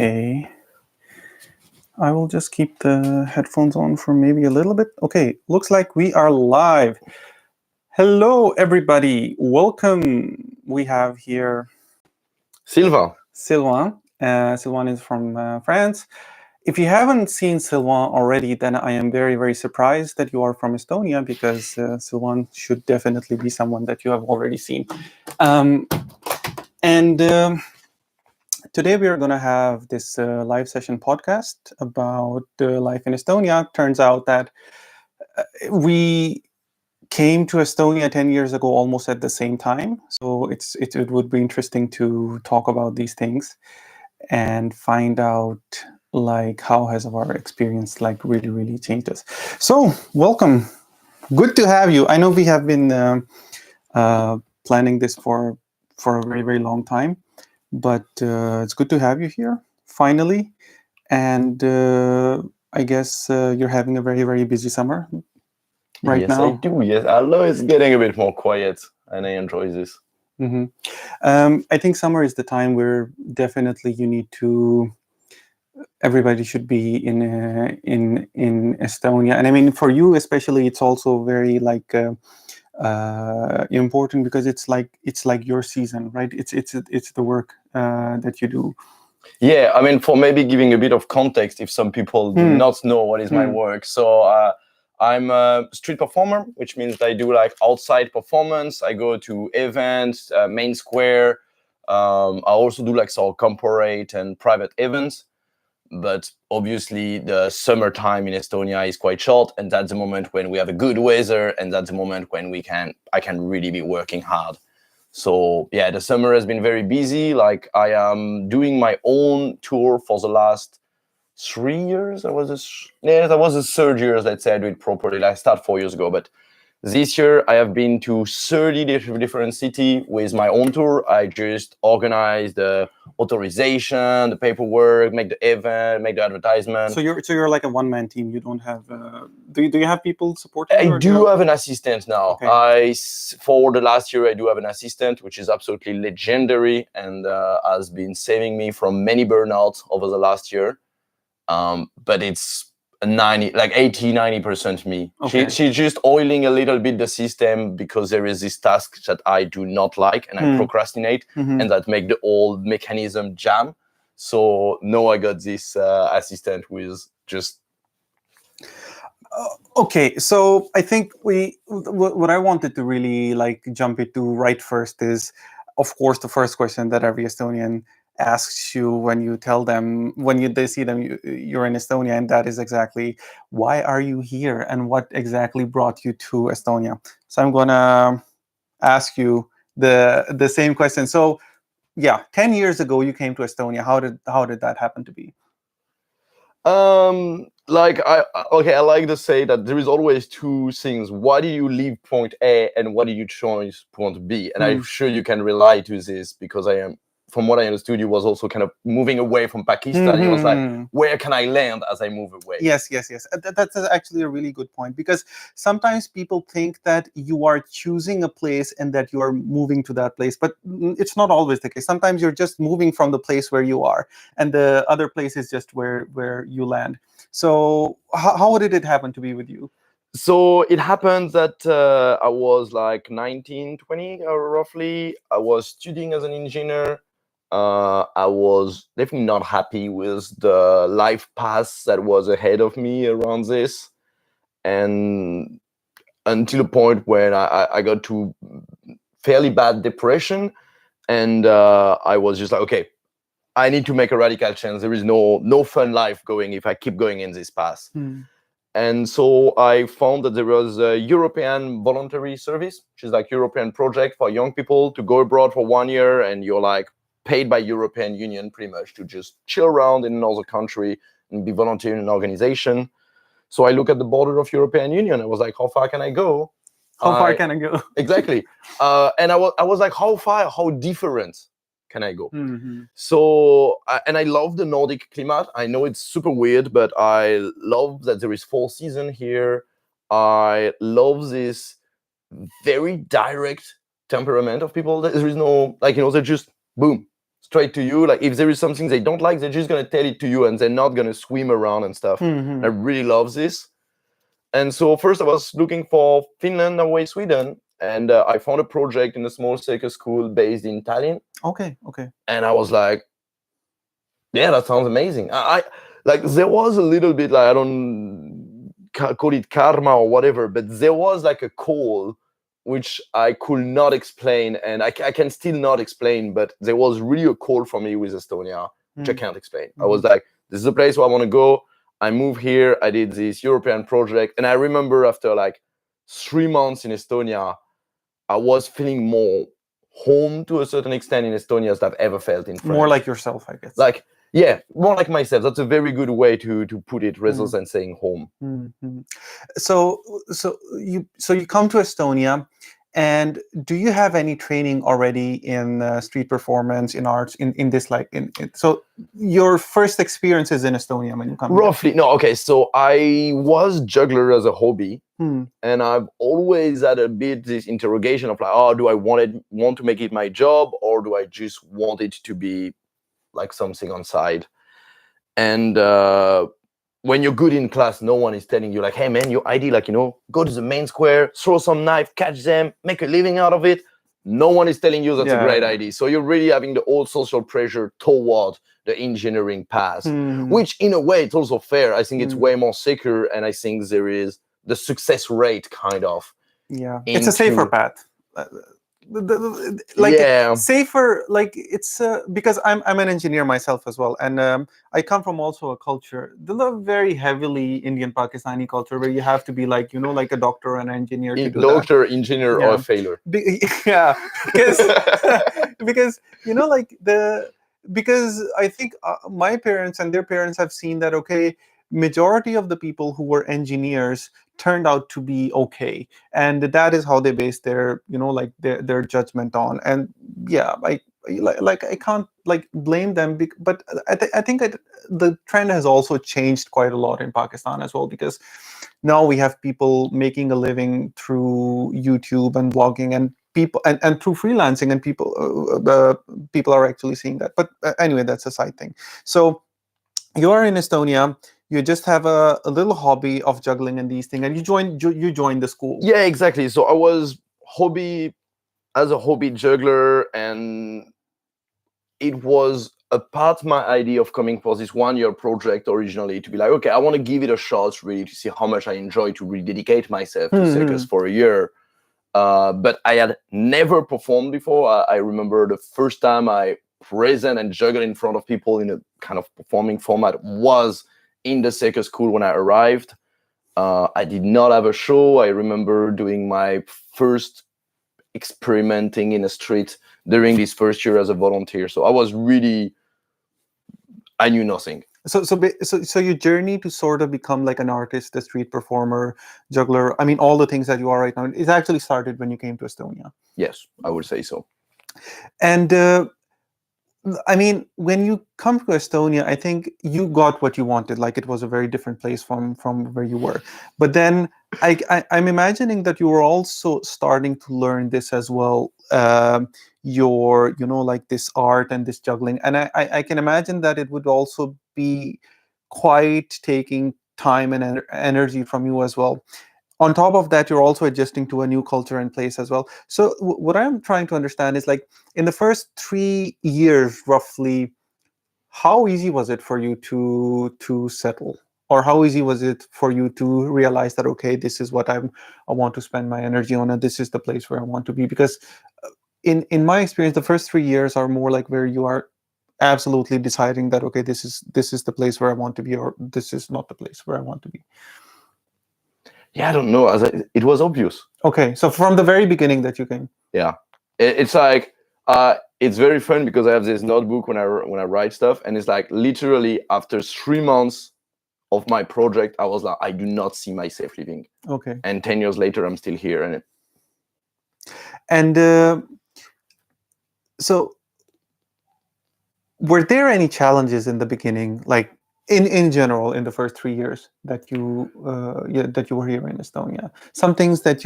Okay. I will just keep the headphones on for maybe a little bit. Okay, looks like we are live. Hello, everybody. Welcome. We have here Sylvain. Sylvain. Sylvain is from France. If you haven't seen Sylvain already, then I am very, very surprised that you are from Estonia, because Sylvain should definitely be someone that you have already seen. And today we are going to have this live session podcast about life in Estonia. Turns out that we came to Estonia 10 years ago almost at the same time. So it would be interesting to talk about these things and find out like how has our experience like really changed us. So welcome. Good to have you. I know we have been planning this for a very long time, but it's good to have you here finally. And I guess you're having a very busy summer right Yes, now. I do. Yes, although it's getting a bit more quiet, and I enjoy this. Mm-hmm. I think summer is the time where definitely you need to. Everybody should be in Estonia, and I mean for you especially, it's also very like important because it's like your season, right? It's the work that you do. Yeah, I mean, for maybe giving a bit of context, if some people do not know what is my work. So I'm a street performer, which means I do like outside performance. I go to events, main square. I also do like some corporate and private events. But obviously the summertime in Estonia is quite short, and that's the moment when we have a good weather, and that's the moment when I can really be working hard. So yeah, the summer has been very busy. Like I am doing my own tour for the last 3 years. That was the third year, let's say I do it properly. Like I started 4 years ago, but this year I have been to 30 different cities with my own tour. I just organize the authorization, the paperwork, make the event, make the advertisement. So you're like a one-man team. You don't have. Do you have people supporting you? I do have an assistant now. Okay. For the last year, I do have an assistant, which is absolutely legendary and has been saving me from many burnouts over the last year. But it's 80-90% me. Okay. She's just oiling a little bit the system because there is this task that I do not like and I procrastinate, and that make the whole mechanism jam. So now I got this assistant who is just okay, so I think what I wanted to really like jump into right first is, of course, the first question that every Estonian asks you when you tell them they see them you're in Estonia, and that is exactly, why are you here and what exactly brought you to Estonia? So I'm gonna ask you the same question. So yeah, 10 years ago you came to Estonia. How did that happen to be? I like to say that there is always two things. Why do you leave point A and why do you choose point B? And I'm sure you can relate to this because from what I understood, you was also kind of moving away from Pakistan. It was like, where can I land as I move away? Yes. That's actually a really good point, because sometimes people think that you are choosing a place and that you are moving to that place, but it's not always the case. Sometimes you're just moving from the place where you are, and the other place is just where you land. So how did it happen to be with you? So it happened that I was like 19, 20, roughly. I was studying as an engineer. I was definitely not happy with the life path that was ahead of me around this. And until the point when I got to fairly bad depression. And I was just like, okay, I need to make a radical change. There is no fun life going if I keep going in this path. And so I found that there was a European voluntary service, which is like European project for young people to go abroad for 1 year, and you're like paid by European Union pretty much to just chill around in another country and be volunteer in an organization. So I look at the border of European Union. I was like, how far can I go? How far can I go? Exactly. And I was like, how far, how different can I go? So, and I love the Nordic climate. I know it's super weird, but I love that there is 4 seasons here. I love this very direct temperament of people. There is no, they're just boom, straight to you. Like if there is something they don't like, they're just gonna tell it to you, and they're not gonna swim around and stuff. Mm-hmm. I really love this. And so first I was looking for Finland, Norway, Sweden, and I found a project in a small circus school based in Tallinn. Okay. And I was like, yeah, that sounds amazing. I like there was a little bit like I don't call it karma or whatever, but there was like a call which I could not explain, and I can still not explain. But there was really a call for me with Estonia, which I can't explain. I was like, this is the place where I want to go. I moved here. I did this European project, and I remember after like 3 months in Estonia, I was feeling more home to a certain extent in Estonia as I've ever felt in France. More like yourself, I guess. Like, yeah, more like myself. That's a very good way to put it, rather than saying home. Mm-hmm. So you come to Estonia, and do you have any training already in street performance, in arts, in this like so your first experiences in Estonia when you come roughly here? No, okay, so I was juggler as a hobby, and I've always had a bit this interrogation of like, oh, do I want to make it my job, or do I just want it to be like something on side? And when you're good in class, no one is telling you like, hey man, your idea, like, go to the main square, throw some knife, catch them, make a living out of it. No one is telling you that's a great idea. So you're really having the old social pressure toward the engineering path, which in a way it's also fair. I think it's way more secure, and I think there is the success rate kind of. Yeah, it's a safer path. Safer, like it's because I'm an engineer myself as well, and I come from also a culture, the very heavily Indian Pakistani culture, where you have to be like like a doctor or an engineer to do doctor, engineer, or a failure. Yeah, because because I think my parents and their parents have seen that majority of the people who were engineers turned out to be okay, and that is how they base their their judgment on. And yeah, I can't blame them, but I think the trend has also changed quite a lot in Pakistan as well, because now we have people making a living through YouTube and blogging, and people and through freelancing, and people are actually seeing that. But anyway, that's a side thing. So you are in Estonia. You just have a little hobby of juggling and these things, and you joined the school. Yeah, exactly. So I was as a hobby juggler, and it was a part my idea of coming for this 1-year project originally, to be like, okay, I want to give it a shot, really, to see how much I enjoy to rededicate myself to circus for a year. But I had never performed before. I remember the first time I present and juggle in front of people in a kind of performing format was in the circus school when I arrived. I did not have a show. I remember doing my first experimenting in a street during this first year as a volunteer. So I knew nothing. So your journey to sort of become like an artist, a street performer, juggler, I mean, all the things that you are right now, it actually started when you came to Estonia. Yes, I would say so. And I mean, when you come to Estonia, I think you got what you wanted. Like, it was a very different place from where you were. But then I'm imagining that you were also starting to learn this as well. Your, like this art and this juggling. And I can imagine that it would also be quite taking time and energy from you as well. On top of that, you're also adjusting to a new culture and place as well. So what I'm trying to understand is, like, in the first 3 years, roughly, how easy was it for you to settle? Or how easy was it for you to realize that, okay, this is what I want to spend my energy on, and this is the place where I want to be? Because in my experience, the first 3 years are more like where you are absolutely deciding that, okay, this is the place where I want to be, or this is not the place where I want to be. Yeah, I don't know. It was obvious. Okay, so from the very beginning that you came. Yeah, it's like it's very fun because I have this notebook when I write stuff, and it's like literally after 3 months of my project, I was like, I do not see myself leaving. Okay. And 10 years later, I'm still here. And so, were there any challenges in the beginning, like in general, in the first 3 years that that you were here in Estonia, some things that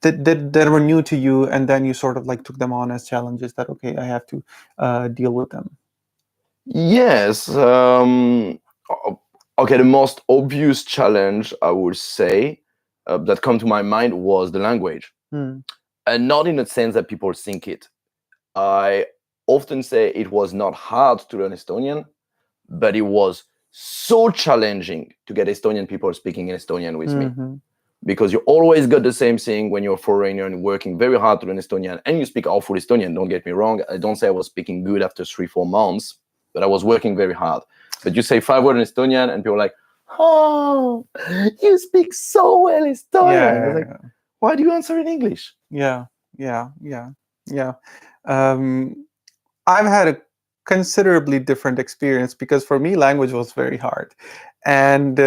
that were new to you, and then you sort of like took them on as challenges that, okay, I have to deal with them. Yes. Okay, the most obvious challenge I would say that come to my mind was the language, and not in the sense that people think it. I often say it was not hard to learn Estonian, but it was so challenging to get Estonian people speaking in Estonian with me, because you always got the same thing when you're a foreigner and working very hard to learn Estonian, and you speak awful Estonian. Don't get me wrong. I don't say I was speaking good after 3-4 months, but I was working very hard. But you say 5 words in Estonian and people are like, oh, you speak so well Estonian. I was like, why do you answer in English? Yeah. I've had a considerably different experience, because for me, language was very hard. And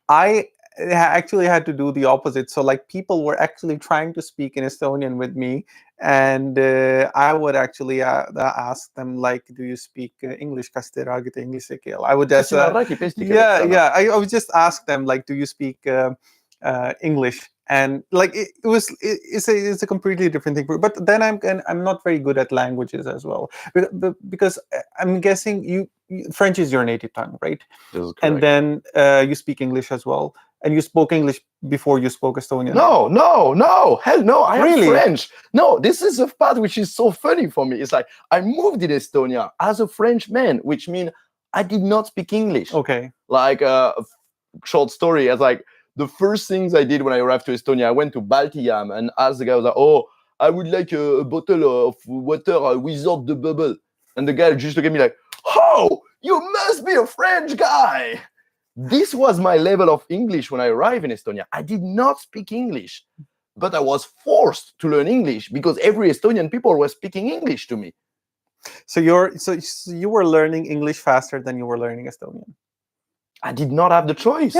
I actually had to do the opposite. So like, people were actually trying to speak in Estonian with me, and I would actually ask them, like, do you speak English? Kas te räägite inglise keel? I would just I would just ask them, like, do you speak English? And like, it's a completely different thing. But then I'm not very good at languages as well, because I'm guessing French is your native tongue, right? And then you speak English as well. And you spoke English before you spoke Estonian? No, hell no, I am French. No, this is a part which is so funny for me. It's like, I moved in Estonia as a French man, which means I did not speak English. Okay. Like, short story, as like, the first things I did when I arrived to Estonia, I went to Baltiam and asked the guy, I was like, oh, I would like a bottle of water without the bubble. And the guy just looked at me like, oh, you must be a French guy. This was my level of English when I arrived in Estonia. I did not speak English, but I was forced to learn English because every Estonian people were speaking English to me. So you were learning English faster than you were learning Estonian? I did not have the choice.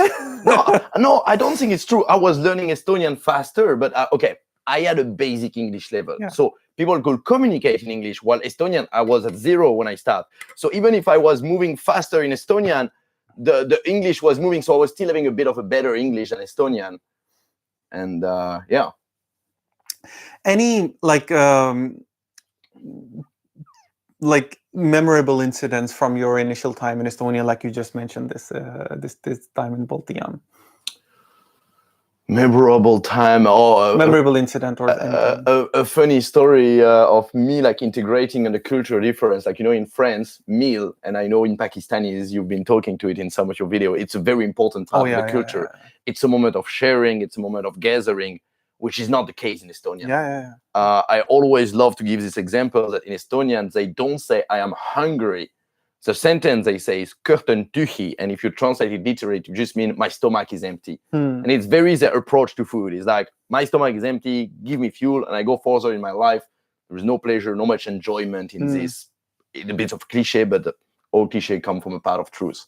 No, I don't think it's true. I was learning Estonian faster, but okay, I had a basic English level. Yeah. So people could communicate in English, while Estonian, I was at 0 when I started. So even if I was moving faster in Estonian, the English was moving, so I was still having a bit of a better English than Estonian. And yeah. Any like memorable incidents from your initial time in Estonia, like you just mentioned this time in Baltiam? Memorable time, or memorable incident, or a funny story of me like integrating on the cultural difference. Like, you know, in France, meal, and I know in Pakistanis you've been talking to it in some of your video, it's a very important part of the culture. It's a moment of sharing, it's a moment of gathering, which is not the case in Estonian. I always love to give this example that in Estonian they don't say I am hungry. The sentence they say is "kõht on tühi," and if you translate it literally, it just means my stomach is empty. And it's very their approach to food. It's like, my stomach is empty, give me fuel, and I go further in my life. There is no pleasure, no much enjoyment in this. It's a bit of cliche, but all cliche come from a part of truth.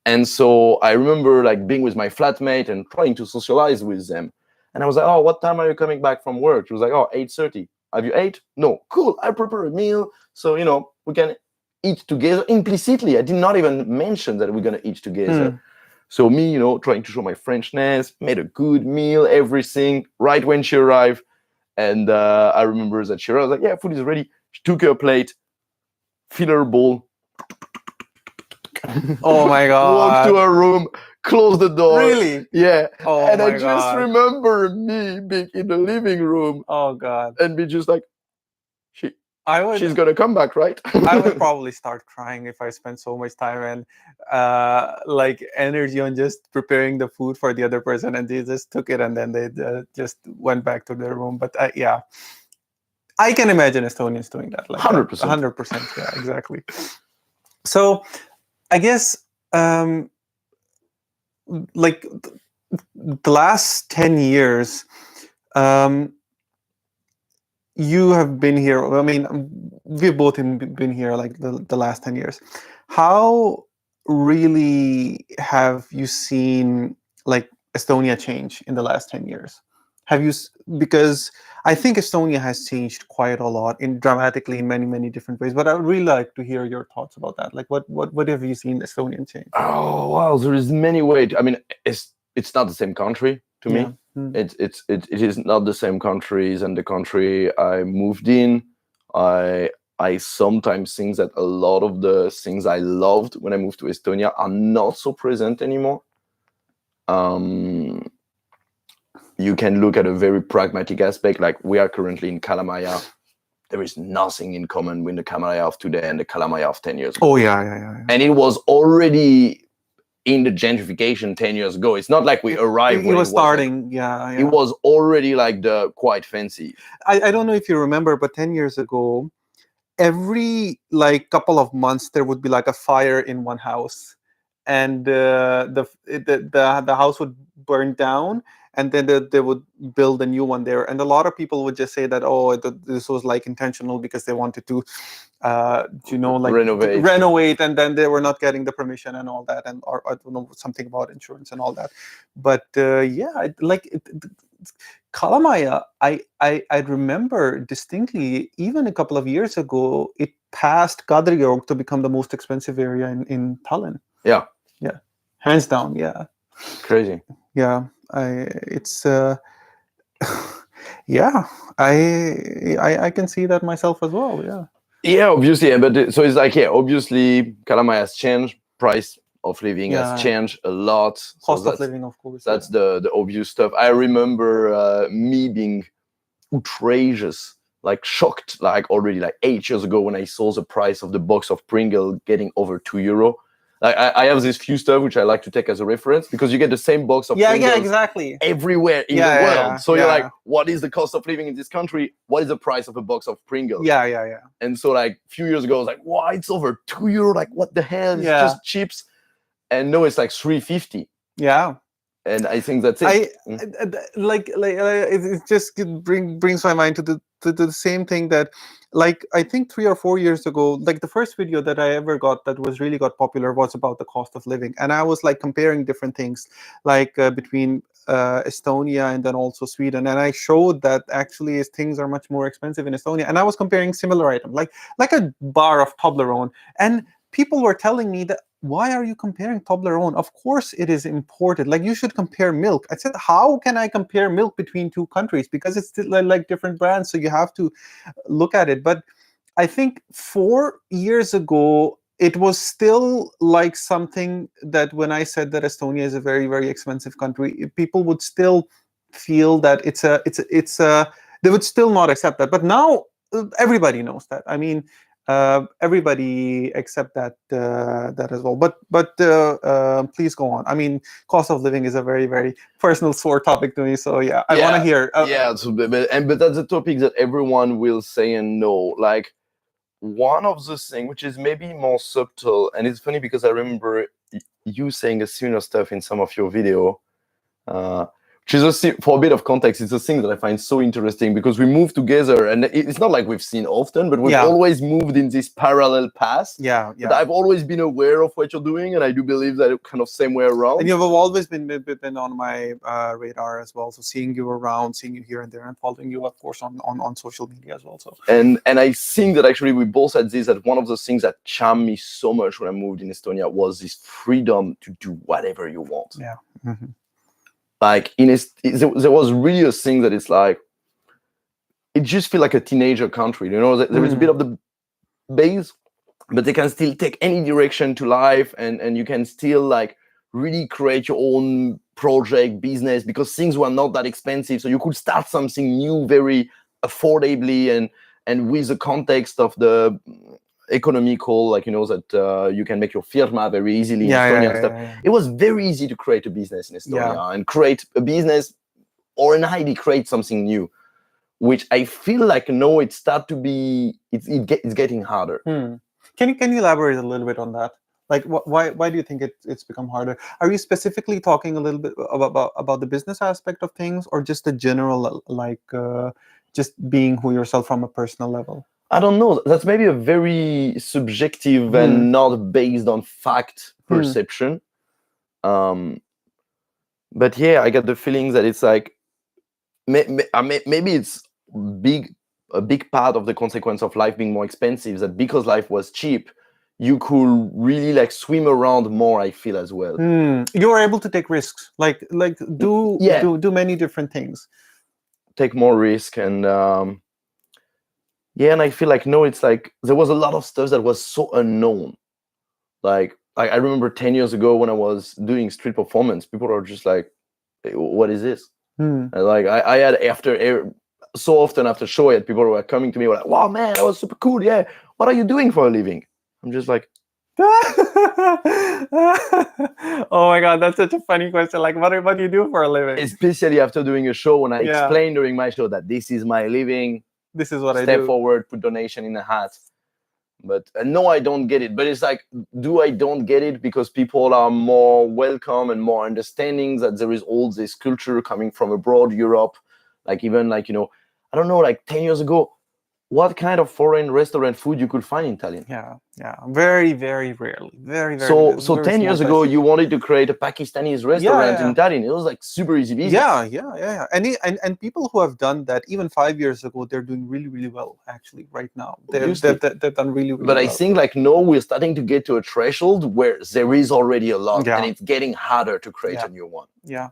And so I remember like being with my flatmate and trying to socialize with them. And I was like, oh, what time are you coming back from work? She was like, oh, 8:30. Have you ate? No. Cool, I prepare a meal, so, you know, we can eat together implicitly. I did not even mention that we're gonna eat together. So me, you know, trying to show my Frenchness, made a good meal, everything, right when she arrived. And I remember that she was like, yeah, food is ready. She took her plate, filled her bowl. Oh my God. Walked to her room, closed the door. Really? Yeah. Oh and my I just God. remember me being in the living room. Oh God. And be just like, she's gonna come back, right? I would probably start crying if I spent so much time and like energy on just preparing the food for the other person, and they just took it and then they just went back to their room. But yeah, I can imagine Estonians doing that. Like 100%. 100%. Yeah, exactly. So I guess like the last 10 years, you have been here. I mean, we've both been here like the last 10 years. How really have you seen like Estonia change in the last 10 years? Have you because I think Estonia has changed quite a lot dramatically in many different ways. But I would really like to hear your thoughts about that. Like, what have you seen Estonian change? Oh wow, there is many ways. I mean, it's not the same country to me. It is not the same country than the country I moved in. I sometimes think that a lot of the things I loved when I moved to Estonia are not so present anymore. You can look at a very pragmatic aspect, like we are currently in Kalamaya. There is nothing in common with the Kalamaya of today and the Kalamaya of 10 years ago. Oh yeah. And it was already in the gentrification 10 years ago. It's not like we arrived when it was starting. It was already like quite fancy. I don't know if you remember, but 10 years ago, every like couple of months there would be like a fire in one house, and the house would burn down, and then they would build a new one there. And a lot of people would just say that, oh, this was like intentional because they wanted to like renovate, and then they were not getting the permission and all that, and or I don't know, something about insurance and all that. But Kalamaya, I remember distinctly, even a couple of years ago, it passed Kadriorg to become the most expensive area in Tallinn. Yeah, hands down. Yeah, crazy. Yeah, I can see that myself as well. Yeah, obviously, but so it's like, obviously Kalamaya has changed. Price of living has changed a lot. Cost of living, of course. That's the obvious stuff. I remember me being outrageous, like shocked, like already like 8 years ago when I saw the price of the box of Pringle getting over €2. Like I have this few stuff which I like to take as a reference, because you get the same box of Pringles exactly everywhere in the world. So you're like, what is the cost of living in this country? What is the price of a box of Pringles? Yeah. And so like a few years ago, I was like, wow, it's over €2. Like, what the hell? It's just chips. And no, it's like $3.50. Yeah. And I think that's it. It just brings my mind to the same thing that, like, I think 3 or 4 years ago, like the first video that I ever got that really got popular was about the cost of living, and I was like comparing different things, like between Estonia and then also Sweden, and I showed that actually things are much more expensive in Estonia, and I was comparing similar items, like a bar of Toblerone, and people were telling me that, why are you comparing Toblerone? Of course it is imported. Like, you should compare milk. I said, how can I compare milk between two countries? Because it's still like different brands, so you have to look at it. But I think 4 years ago, it was still like something that when I said that Estonia is a very, very expensive country, people would still feel that they would still not accept that. But now everybody knows that. I mean, everybody accept that as well. But please go on. I mean, cost of living is a very, very personal, sore topic to me. So I want to hear. But that's a topic that everyone will say and know. Like, one of the things which is maybe more subtle, and it's funny because I remember you saying a similar stuff in some of your video. Which is for a bit of context, it's a thing that I find so interesting, because we moved together, and it's not like we've seen often, but we've always moved in this parallel path. But I've always been aware of what you're doing, and I do believe that it's kind of same way around. And you've always been on my radar as well. So seeing you around, seeing you here and there, and following you, of course, on social media as well. So and I think that actually we both had this, that one of the things that charmed me so much when I moved in Estonia was this freedom to do whatever you want. Yeah. Mm-hmm. Like there was really a thing that it's like, it just feels like a teenager country, you know. There is a bit of the base, but they can still take any direction to life, and you can still like really create your own project, business, because things were not that expensive, so you could start something new very affordably, and with the context of the economical, like, you know, that you can make your firma very easily in Estonia and stuff. It was very easy to create a business in Estonia and create a business, or an idea, create something new, which I feel like now it's getting harder. Can you elaborate a little bit on that? Like, why do you think it's become harder? Are you specifically talking a little bit about the business aspect of things, or just the general, like just being who yourself from a personal level? I don't know. That's maybe a very subjective and not based on fact perception. But I get the feeling that it's like, maybe it's big a big part of the consequence of life being more expensive, that because life was cheap, you could really like swim around more, I feel, as well. You are able to take risks, like Yeah, do many different things. take more risk. And yeah, and I feel like, no, it's like there was a lot of stuff that was so unknown. Like I remember 10 years ago when I was doing street performance, people are just like, "Hey, what is this?" And like I had so often after show, I had people who were coming to me, were like, "Wow, man, that was super cool. Yeah, what are you doing for a living?" I'm just like, oh my god, that's such a funny question. Like, what do you do for a living? especially after doing a show, when I Yeah. explain during my show that this is my living, This is what I step do. forward, put donation in a hat. But no, I don't get it. But it's like, do I don't get it because people are more welcome and more understanding that there is all this culture coming from abroad, Europe, like even like, I don't know, like 10 years ago, what kind of foreign restaurant food you could find in Italian? Yeah, very, very rarely. Very, very. So very 10 small years ago, places. you wanted to create a Pakistani restaurant in Italian. It was like super easy business. Yeah. And people who have done that even 5 years ago, they're doing really, really well actually right now. They've done really, really But well. I think like, no, we're starting to get to a threshold where there is already a lot, Yeah. and it's getting harder to create a new one. Yeah.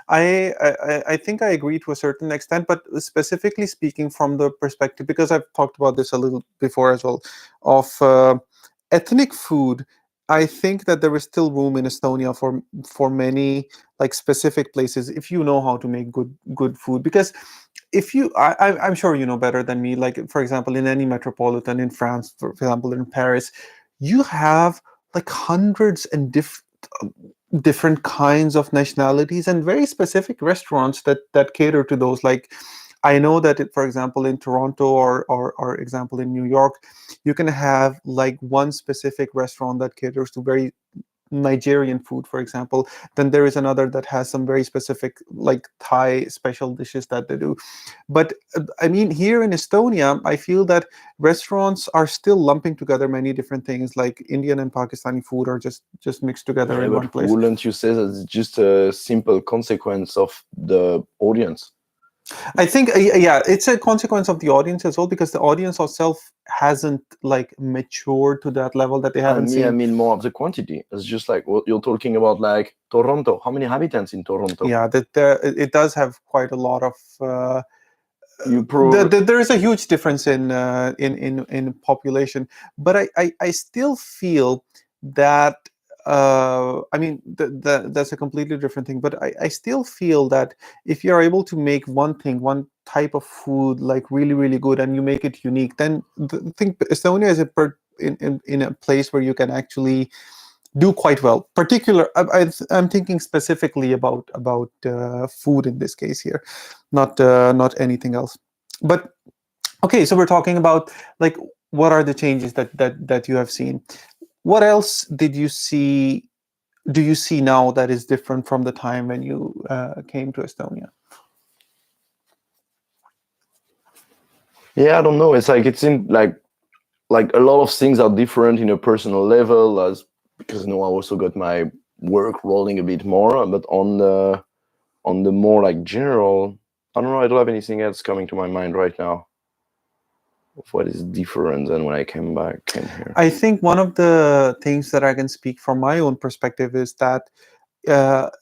I think I agree to a certain extent, but specifically speaking from the perspective, because I've talked about this a little before as well, of ethnic food, I think that there is still room in Estonia for many like specific places if you know how to make good food. Because if you, I'm sure you know better than me. Like for example, in any metropolitan in France, for example, in Paris, you have like hundreds and different kinds of nationalities and very specific restaurants that cater to those. Like I know that for example in Toronto or example in New York, you can have like one specific restaurant that caters to very Nigerian food, for example. Then there is another that has some very specific like Thai special dishes that they do. But I mean, here in Estonia, I feel that restaurants are still lumping together many different things, like Indian and Pakistani food are just mixed together in one place. Wouldn't you say that it's just a simple consequence of the audience? I think yeah, it's a consequence of the audience as well, because the audience itself hasn't like matured to that level that they haven't seen. I mean more of the quantity. It's just like what you're talking about, like Toronto. How many inhabitants in Toronto? Yeah, that it does have quite a lot of. There is a huge difference in population, but I still feel that I mean that's a completely different thing. But I still feel that if you're able to make one type of food like really really good and you make it unique, then I think Estonia is in a place where you can actually do quite well. I'm thinking specifically about food in this case here, not anything else. But okay, so we're talking about like what are the changes that you have seen. What else did you see? Do you see now that is different from the time when you came to Estonia? Yeah, I don't know. It's like it seemed like a lot of things are different in a personal level, as because I also got my work rolling a bit more. But on the more like general, I don't know. I don't have anything else coming to my mind right now of what is different than when I came here. I think one of the things that I can speak from my own perspective is that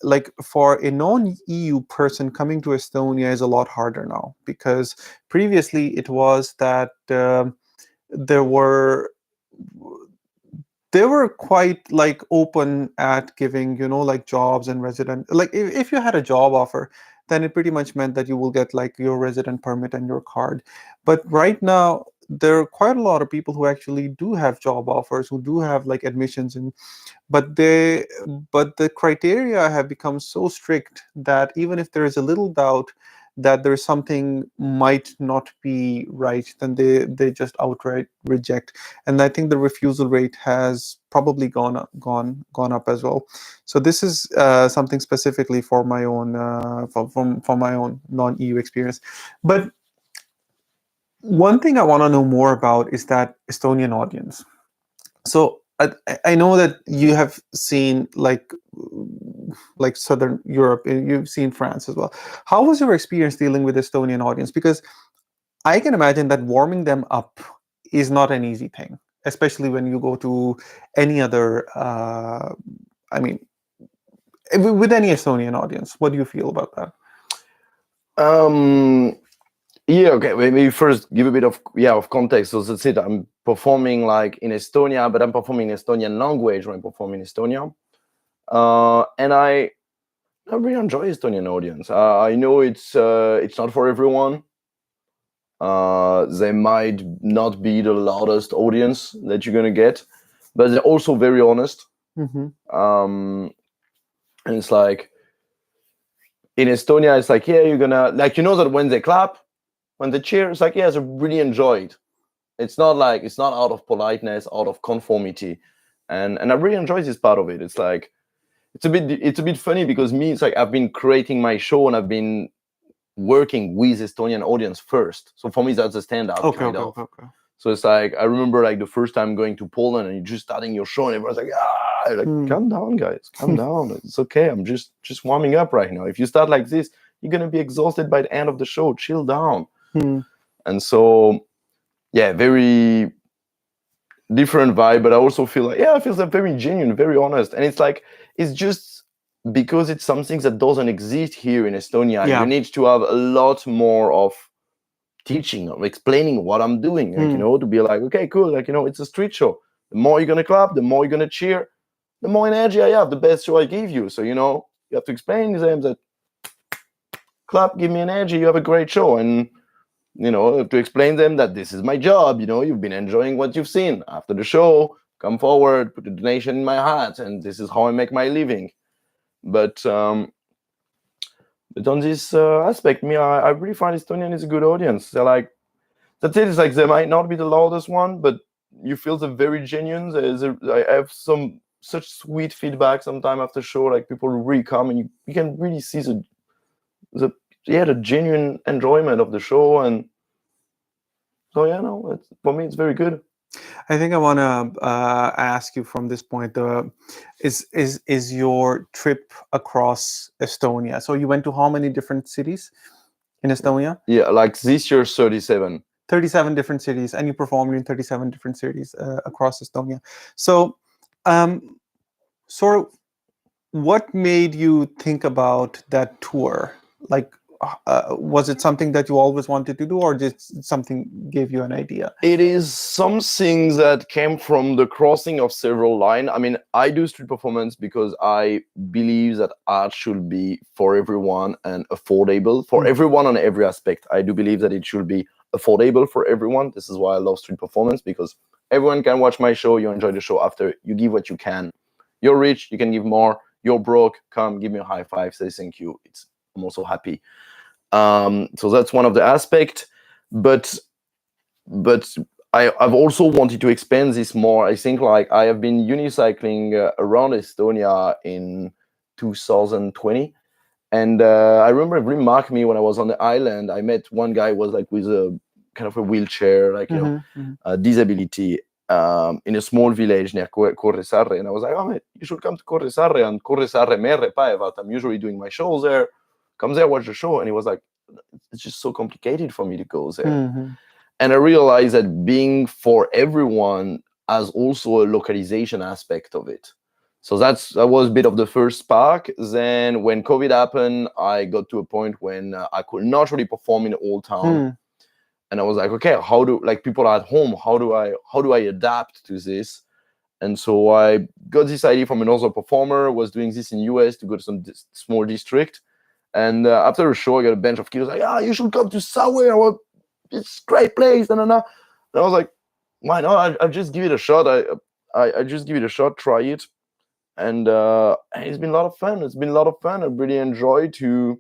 like for a non-EU person coming to Estonia is a lot harder now, because previously it was that there were they were quite like open at giving like jobs and resident, like if you had a job offer, then it pretty much meant that you will get like your resident permit and your card. But right now there are quite a lot of people who actually do have job offers, who do have like admissions, and but the criteria have become so strict that even if there is a little doubt that there's something might not be right, then they just outright reject. And I think the refusal rate has probably gone up as well. So this is something specifically for my own from my own non-EU experience. But one thing I want to know more about is that Estonian audience. So I know that you have seen like Southern Europe, and you've seen France as well. How was your experience dealing with Estonian audience? Because I can imagine that warming them up is not an easy thing, especially when you go to any other. I mean, with any Estonian audience, what do you feel about that? Yeah, okay. Maybe first give a bit of context. So that's it. I'm performing like in Estonia, but I'm performing in Estonian language when I perform in Estonia. And I really enjoy Estonian audience. I know it's not for everyone. They might not be the loudest audience that you're gonna get, but they're also very honest. And it's like in Estonia, it's like, yeah, you're gonna like, you know, that when they clap, when they cheer, it's like, yeah, they really enjoy it. It's not out of politeness, out of conformity, and I really enjoy this part of it. It's like it's a bit funny because me, it's like I've been creating my show and I've been working with Estonian audience first. So for me, that's a standout kind of. Okay. So it's like I remember like the first time going to Poland and you're just starting your show and everyone's like, calm down, guys, calm down. It's okay. I'm just warming up right now. If you start like this, you're gonna be exhausted by the end of the show. Chill down. And so, yeah, very different vibe. But I also feel like, yeah, it feels like very genuine, very honest. And it's like it's just because it's something that doesn't exist here in Estonia. You need to have a lot more of teaching or explaining what I'm doing, like, you know, to be like, okay, cool, like, you know, it's a street show. The more you're gonna clap, the more you're gonna cheer, the more energy I have, the best show I give you. So, you know, you have to explain to them that clap, give me energy, you have a great show. And, you know, to explain them that this is my job, you know, you've been enjoying what you've seen. After the show, come forward, put a donation in my hat, and this is how I make my living. But on this aspect, I really find Estonian is a good audience. They're like, that's it. It's like they might not be the loudest one, but you feel they're very genuine. I have such sweet feedback sometime after show. Like people really come and you can really see the genuine enjoyment of the show. And so yeah, no, for me it's very good. I think I want to ask you from this point: is your trip across Estonia? So you went to how many different cities in Estonia? Yeah, like this year, 37. 37 different cities, and you performed in 37 different cities across Estonia. So, sort of, what made you think about that tour? Like, was it something that you always wanted to do, or just something gave you an idea? It is something that came from the crossing of several lines. I mean, I do street performance because I believe that art should be for everyone and affordable for everyone on every aspect. I do believe that it should be affordable for everyone. This is why I love street performance, because everyone can watch my show. You enjoy the show after. You give what you can. You're rich, you can give more. You're broke, come give me a high five, say thank you. I'm also happy. So that's one of the aspects. But I've also wanted to expand this more. I think like I have been unicycling around Estonia in 2020. And I remember it really marked me when I was on the island. I met one guy who was like with a kind of a wheelchair, like, you know, disability in a small village near Kuressaare. And I was like, oh, mate, you should come to Kuressaare. And Kuressaare Merrepäevad. I'm usually doing my shows there. Come there, watch the show. And he was like, it's just so complicated for me to go there. And I realized that being for everyone has also a localization aspect of it. So that was a bit of the first spark. Then when COVID happened, I got to a point when I could not really perform in the old town. And I was like, okay, how do, like, people are at home, how do I adapt to this? And so I got this idea from another performer, was doing this in US to go to some small district. And after the show, I got a bunch of kids like, you should come to Sawe. It's a great place. And I was like, why not? I'll just give it a shot. I just give it a shot, try it. And it's been a lot of fun. It's been a lot of fun. I really enjoyed to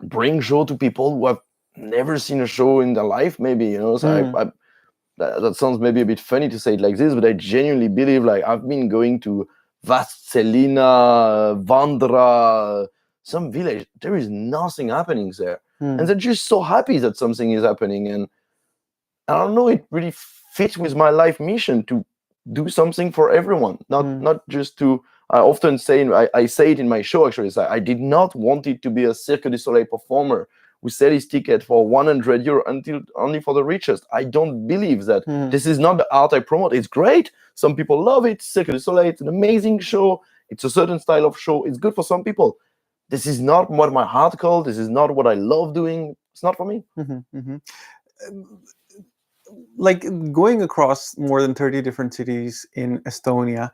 bring show to people who have never seen a show in their life, maybe, you know. So that sounds maybe a bit funny to say it like this, but I genuinely believe, like, I've been going to Vastseliina, Vandra, some village. There is nothing happening there. And they're just so happy that something is happening. And I don't know, it really fits with my life mission to do something for everyone, not Mm. not just to. I often say, I say it in my show actually, is that I did not want it to be a Cirque du Soleil performer who sell his ticket for 100 euro until only for the richest. I don't believe that. Mm. This is not the art I promote. It's great. Some people love it. Cirque du Soleil, it's an amazing show. It's a certain style of show. It's good for some people. This is not what my heart calls. This is not what I love doing. It's not for me. Like going across more than 30 different cities in Estonia,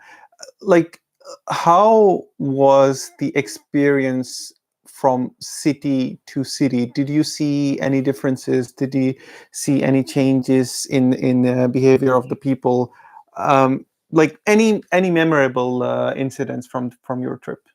like how was the experience from city to city? Did you see any differences? Did you see any changes in behavior of the people? Like any memorable incidents from your trip?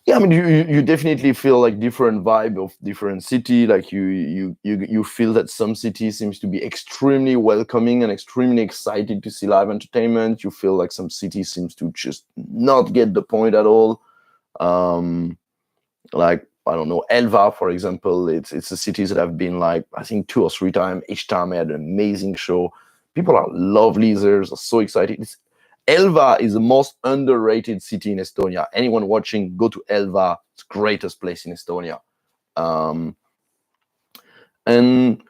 Yeah, I mean, you definitely feel like different vibe of different city. Like you feel that some city seems to be extremely welcoming and extremely excited to see live entertainment. You feel like some city seems to just not get the point at all. Like, I don't know, Elva, for example. It's a city that I've been like, I think 2 or 3 times. Each time I had an amazing show. People are lovely there, are so excited. Elva is the most underrated city in Estonia. Anyone watching, go to Elva. It's the greatest place in Estonia. And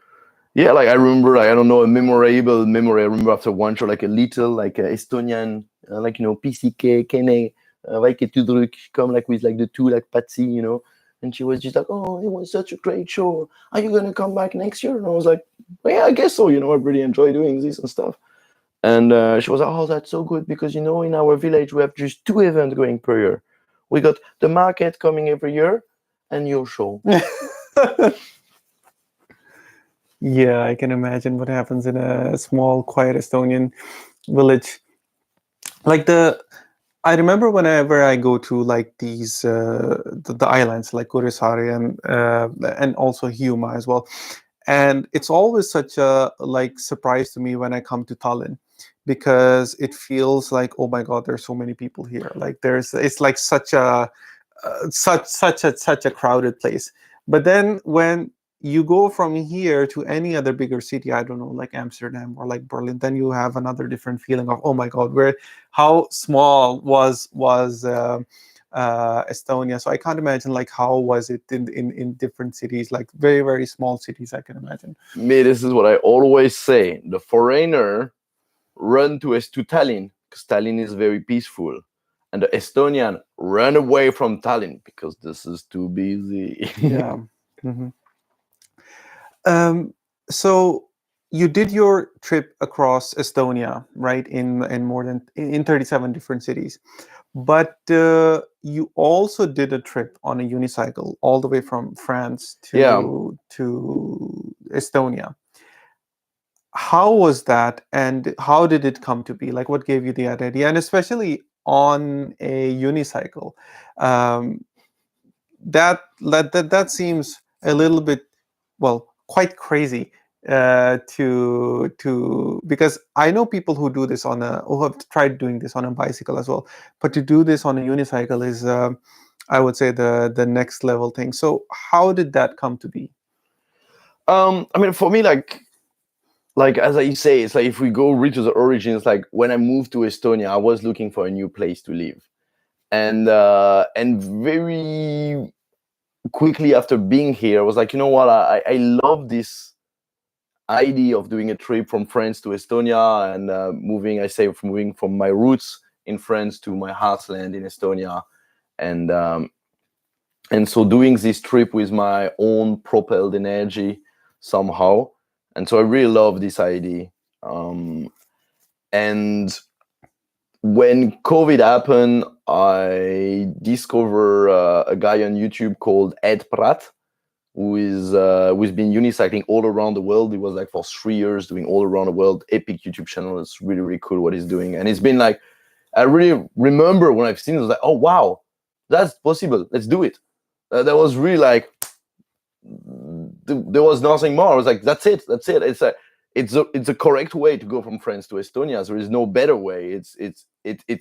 yeah, like I remember, like, I don't know, a memorable memory. I remember after one show, like a little, like Estonian, like, PCK, Kene, like a Tudruk, come like with like the two, like Patsy, and she was just like, oh, it was such a great show. Are you going to come back next year? And I was like, well, yeah, I guess so. I really enjoy doing this and stuff. And she was like, oh, that's so good because, in our village, we have just 2 events going per year. We got the market coming every year and your show. Yeah, I can imagine what happens in a small, quiet Estonian village. Like I remember whenever I go to like these the islands like Kuressaare and also Hiiumaa as well, and it's always such a like surprise to me when I come to Tallinn, because it feels like, oh my God, there's so many people here. Like it's like such a crowded place. But then when you go from here to any other bigger city, I don't know, like Amsterdam or like Berlin, then you have another different feeling of, oh my God, how small was Estonia. So I can't imagine like how was it in different cities, like very, very small cities, I can imagine. Me, this is what I always say. The foreigner run to Tallinn because Tallinn is very peaceful. And the Estonian run away from Tallinn because this is too busy. Yeah. So you did your trip across Estonia, right? In more than in 37 different cities, but you also did a trip on a unicycle all the way from France Yeah. to Estonia. How was that, and how did it come to be? Like, what gave you the idea, and especially on a unicycle? Um, that seems a little bit, well, quite crazy to because I know people who do this who have tried doing this on a bicycle as well, but to do this on a unicycle is I would say the next level thing. So how did that come to be? I mean, for me, like as I say, it's like if we go read to the origins, like when I moved to Estonia, I was looking for a new place to live, and very quickly after being here, I was like, you know what, I love this idea of doing a trip from France to Estonia and moving from my roots in France to my heartland in Estonia, and so doing this trip with my own propelled energy somehow. And so I really love this idea. And when COVID happened, I discovered a guy on YouTube called Ed Pratt, who's been unicycling all around the world. He was like for 3 years doing all around the world. Epic YouTube channel. It's really, really cool what he's doing. And it's been like, I really remember when I've seen it, I was like, oh wow, that's possible. Let's do it. That was really like, there was nothing more. I was like, that's it. It's a correct way to go from France to Estonia. There is no better way. It's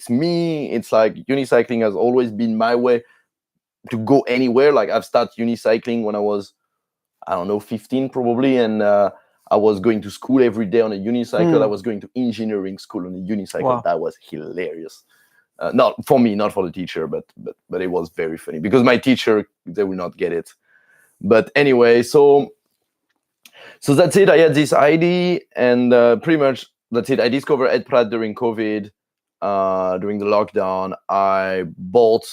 me. It's like unicycling has always been my way to go anywhere. Like I've started unicycling when I was, I don't know, 15 probably, and I was going to school every day on a unicycle. I Hmm. was going to engineering school on a unicycle. Wow. That was hilarious. Not for me, not for the teacher, but it was very funny because my teacher, they will not get it. But anyway, so that's it. I had this idea, and pretty much that's it. I discovered Ed Pratt during COVID, during the lockdown. I bought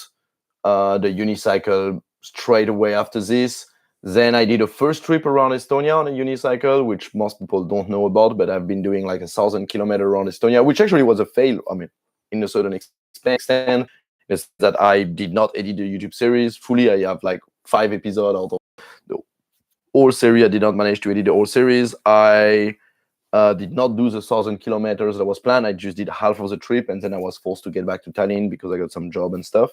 the unicycle straight away after this. Then I did a first trip around Estonia on a unicycle, which most people don't know about, but I've been doing like 1,000 kilometers around Estonia, which actually was a fail. I mean, in a certain extent, is that I did not edit the YouTube series fully. I have like 5 episodes out of the whole series. I did not manage to edit the whole series. I did not do the 1,000 kilometers that was planned. I just did half of the trip, and then I was forced to get back to Tallinn because I got some job and stuff.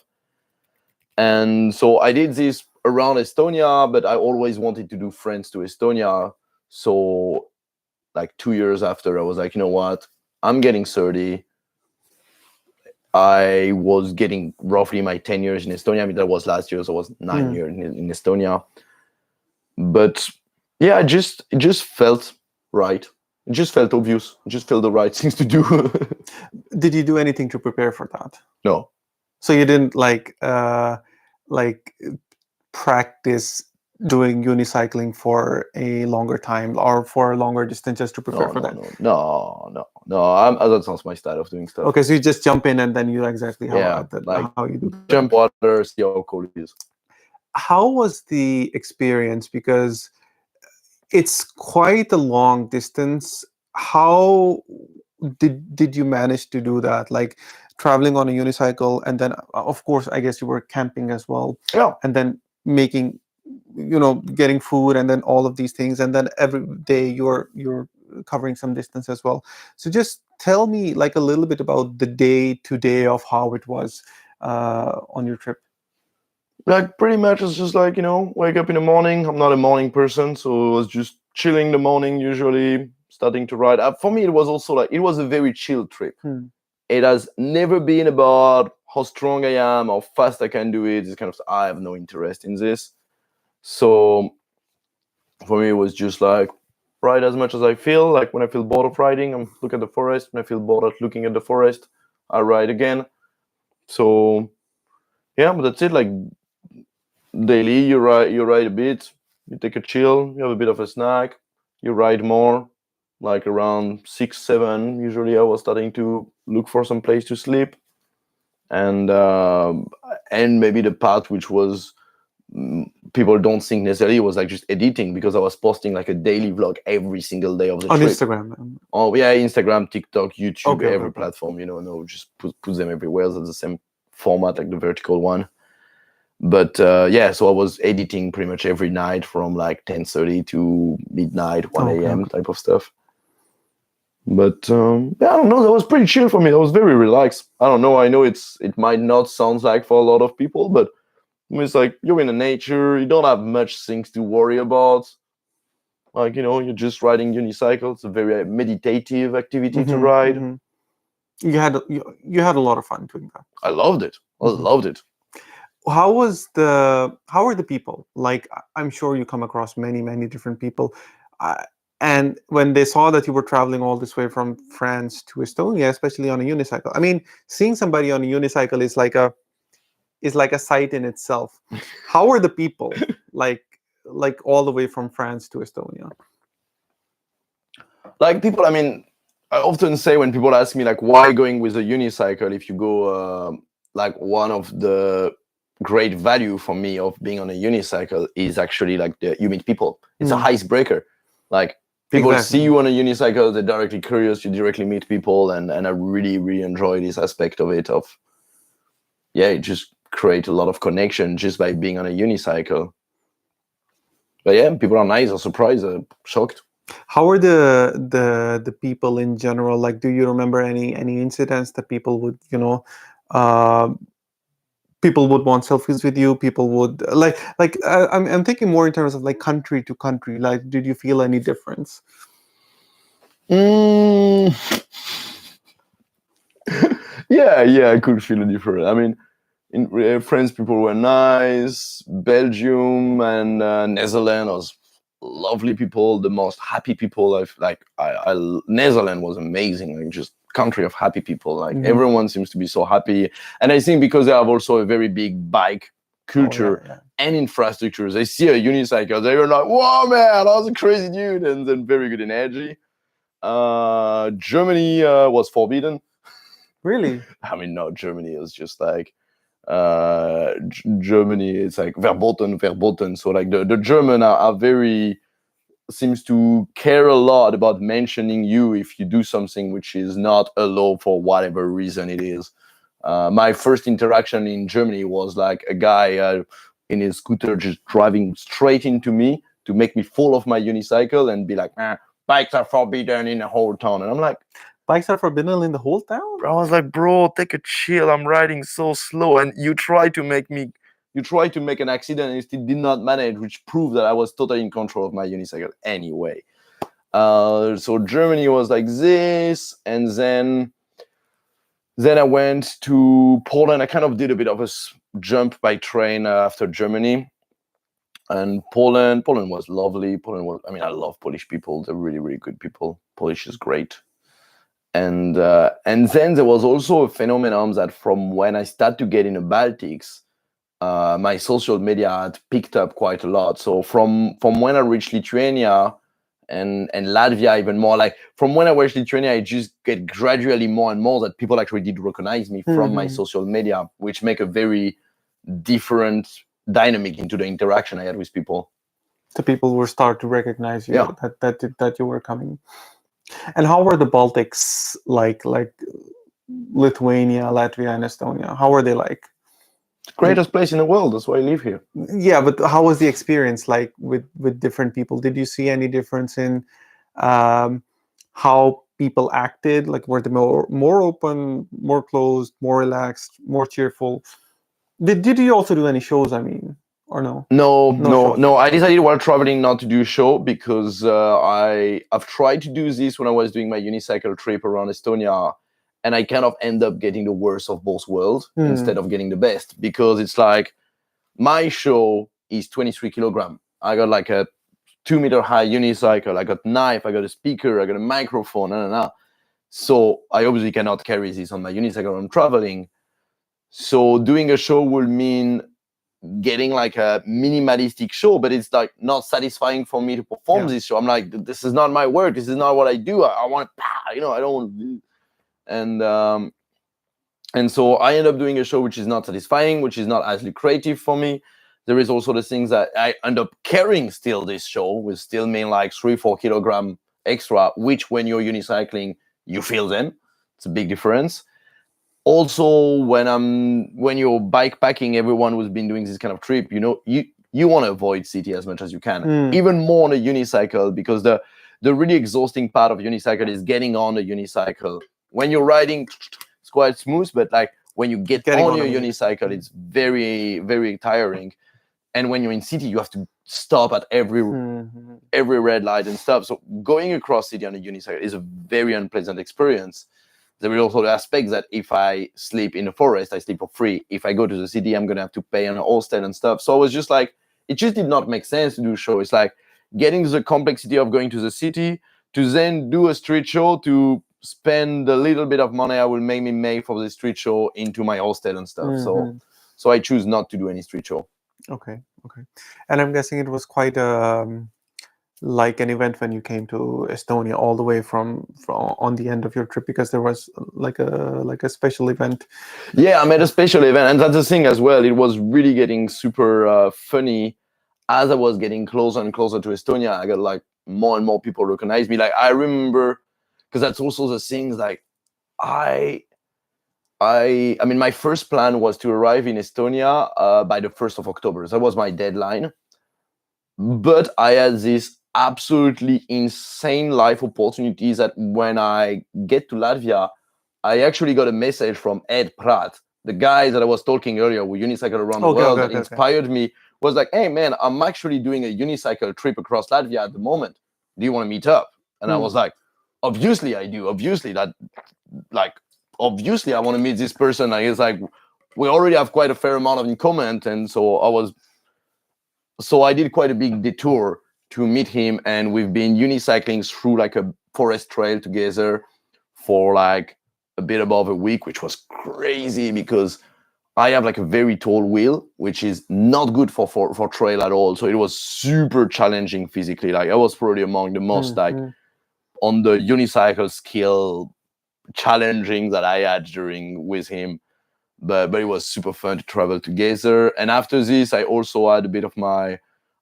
And so I did this around Estonia, but I always wanted to do France to Estonia. So like 2 years after, I was like, you know what? I'm getting 30. I was getting roughly my 10 years in Estonia. I mean, that was last year, so I was 9 years in Estonia. But yeah, it just felt right. It just felt obvious. It just felt the right things to do. Did you do anything to prepare for that? No. So you didn't like practice doing unicycling for a longer time or for a longer distance just to prepare for that? No. That's not my style of doing stuff. Okay, so you just jump in and then you know exactly how, like how you do that. Jump water, see how cold it is. How was the experience? Because it's quite a long distance. How did you manage to do that? Like traveling on a unicycle, and then of course I guess you were camping as well. Yeah. And then making, getting food, and then all of these things, and then every day you're covering some distance as well. So just tell me like a little bit about the day to day of how it was on your trip. Like pretty much it's just like, wake up in the morning. I'm not a morning person, so I was just chilling the morning usually, starting to ride. For me, it was also like, it was a very chill trip. It has never been about how strong I am, how fast I can do it. This kind of stuff. I have no interest in this. So for me, it was just like ride as much as I feel. Like when I feel bored of riding, I look at the forest. When I feel bored of looking at the forest, I ride again. So yeah, but that's it. Like daily, you ride a bit, you take a chill, you have a bit of a snack, you ride more. Like around 6, 7, usually I was starting to look for some place to sleep, and maybe the part which was people don't think necessarily was like just editing, because I was posting like a daily vlog every single day of the On trip. Instagram. Oh yeah, Instagram, TikTok, YouTube, Okay, every platform. No, just put them everywhere. That's the same format, like the vertical one. But yeah, so I was editing pretty much every night from like 10:30 to midnight, 1 a.m. type of stuff. But yeah, I don't know. That was pretty chill for me. That was very relaxed. I don't know. I know it might not sound like for a lot of people, but it's like you're in the nature. You don't have much things to worry about. Like, you're just riding unicycle. It's a very meditative activity to ride. You had a lot of fun doing that. I loved it. I loved it. How are the people? Like, I'm sure you come across many different people. And when they saw that you were traveling all this way from France to Estonia, especially on a unicycle, I mean, seeing somebody on a unicycle is like a sight in itself. How are the people like all the way from France to Estonia? Like people, I mean, I often say when people ask me like, why going with a unicycle if you go, like one of the great value for me of being on a unicycle is actually like you meet people. It's a icebreaker. Like people see you on a unicycle, they're directly curious, you directly meet people, and I really enjoy this aspect of it. It just create a lot of connection just by being on a unicycle. But yeah, people are nice, are surprised, shocked. How are the people in general? Like, do you remember any incidents that people would people would want selfies with you? People would I'm thinking more in terms of like country to country. Like, did you feel any difference? Yeah, I could feel a difference. I mean, in France, people were nice. Belgium and Netherlands was lovely people, the most happy people. Netherlands was amazing, like just country of happy people. Like everyone seems to be so happy, and I think because they have also a very big bike culture and infrastructures. They see a unicycle, they're like, "Whoa, man, that's a crazy dude!" And then very good energy. Germany was forbidden. Really? I mean, no, Germany is just like Germany. It's like verboten. So like the German are very seems to care a lot about mentioning you if you do something which is not a law for whatever reason it is. My first interaction in Germany was like a guy in his scooter just driving straight into me to make me fall off my unicycle and be like, bikes are forbidden in the whole town. And I'm like, bikes are forbidden in the whole town? I was like, bro, take a chill. I'm riding so slow. And you try to make an accident and you still did not manage, which proved that I was totally in control of my unicycle anyway. So Germany was like this. And then I went to Poland. I kind of did a bit of a jump by train after Germany. And Poland was lovely. I love Polish people. They're really, really good people. Polish is great. And then there was also a phenomenon that from when I started to get in the Baltics, my social media had picked up quite a lot. So from when I reached Lithuania and Latvia even more, like from when I reached Lithuania, I just get gradually more and more that people actually did recognize me from my social media, which make a very different dynamic into the interaction I had with people. The people will start to recognize you, that you were coming. And how were the Baltics like Lithuania, Latvia, and Estonia? How were they like? Greatest place in the world. That's why I live here. Yeah, but how was the experience like with different people? Did you see any difference in how people acted? Like, were they more open, more closed, more relaxed, more cheerful? Did you also do any shows? I mean, or no? No. I decided while traveling not to do a show because I've tried to do this when I was doing my unicycle trip around Estonia, and I kind of end up getting the worst of both worlds instead of getting the best, because it's like my show is 23 kilograms. I got like a 2-meter high unicycle. I got a knife. I got a speaker. I got a microphone. So I obviously cannot carry this on my unicycle when I'm traveling. So doing a show will mean getting like a minimalistic show, but it's like not satisfying for me to perform this show. I'm like, this is not my work. This is not what I do. I want to, I don't want to do. And so I end up doing a show which is not satisfying, which is not as lucrative for me. There is also the things that I end up carrying still this show with still mean like 3-4 kilograms extra, which when you're unicycling, you feel them. It's a big difference. Also, when you're bikepacking, everyone who's been doing this kind of trip, you want to avoid city as much as you can, even more on a unicycle, because the really exhausting part of unicycle is getting on a unicycle. When you're riding, it's quite smooth, but like when you get on your unicycle, it's very, very tiring. And when you're in city, you have to stop at every red light and stuff. So going across city on a unicycle is a very unpleasant experience. There is also the aspect that if I sleep in the forest, I sleep for free. If I go to the city, I'm going to have to pay on a hostel and stuff. So I was just like, it just did not make sense to do a show. It's like getting to the complexity of going to the city to then do a street show, to spend the little bit of money I will make for the street show into my hostel and stuff. So I choose not to do any street show. Okay. And I'm guessing it was quite like an event when you came to Estonia, all the way from on the end of your trip, because there was like a special event. Yeah, I made a special event, and that's the thing as well. It was really getting super funny as I was getting closer and closer to Estonia. I got like more and more people recognize me. Like I remember, because that's also the things like I mean, my first plan was to arrive in Estonia by the 1st of October. That was my deadline. But I had this absolutely insane life opportunities that when I get to Latvia, I actually got a message from Ed Pratt, the guy that I was talking earlier, who unicycle around the world, that inspired me, was like, hey man, I'm actually doing a unicycle trip across Latvia at the moment. Do you want to meet up? And I was like, obviously I do. Obviously I want to meet this person. And it's like, we already have quite a fair amount of in common. And so I did quite a big detour to meet him, and we've been unicycling through like a forest trail together for like a bit above a week, which was crazy because I have like a very tall wheel, which is not good for trail at all. So it was super challenging physically. Like I was probably among the most like on the unicycle skill challenging that I had during with him. But it was super fun to travel together. And after this, I also had a bit of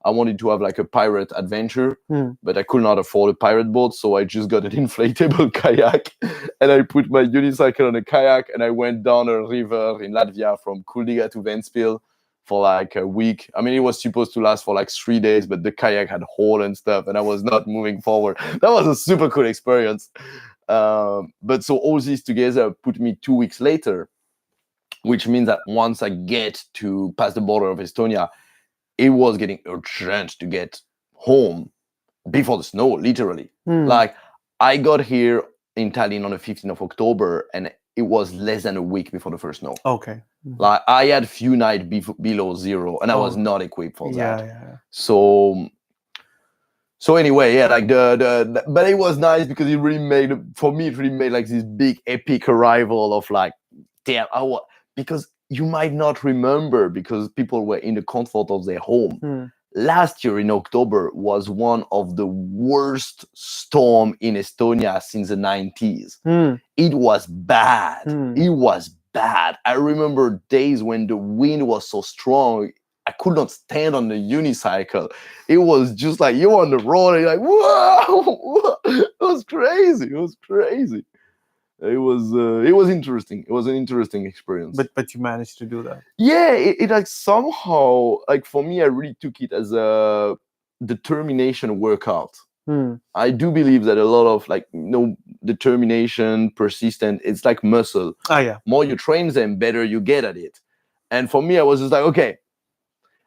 I wanted to have like a pirate adventure, but I could not afford a pirate boat. So I just got an inflatable kayak and I put my unicycle on a kayak and I went down a river in Latvia from Kuldiga to Ventspils for like a week. I mean, it was supposed to last for like 3 days, but the kayak had hole and stuff and I was not moving forward. That was a super cool experience. But so all this together put me 2 weeks later, which means that once I get to past the border of Estonia, it was getting urgent to get home before the snow, literally. Like I got here in Tallinn on the 15th of October and it was less than a week before the first snow. Okay. Like I had few nights below zero and I was not equipped for that. Yeah. So anyway, yeah, like but it was nice because it really made like this big epic arrival of like, damn, because you might not remember because people were in the comfort of their home. Last year in October was one of the worst storm in Estonia since the 90s. It was bad. It was bad. I remember days when the wind was so strong, I could not stand on the unicycle. It was just like you're on the road and you're like, whoa! It was crazy. It was interesting. It was an interesting experience. But you managed to do that. Yeah, it like somehow, like for me, I really took it as a determination workout. I do believe that a lot of like, determination, persistent, it's like muscle. More you train them, better you get at it. And for me, I was just like, okay.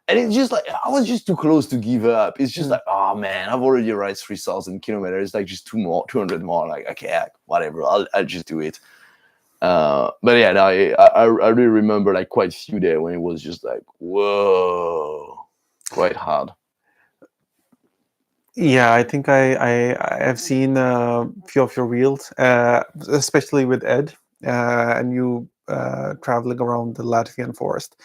And it's just like, I was just too close to give up. It's just like, oh man, I've already ride 3,000 kilometers. It's like just 200 more. Like, okay, whatever, I'll just do it. But yeah, no, I really remember like quite a few days when it was just like, whoa, quite hard. Yeah, I think I have seen a few of your reels, especially with Ed, and you traveling around the Latvian forest.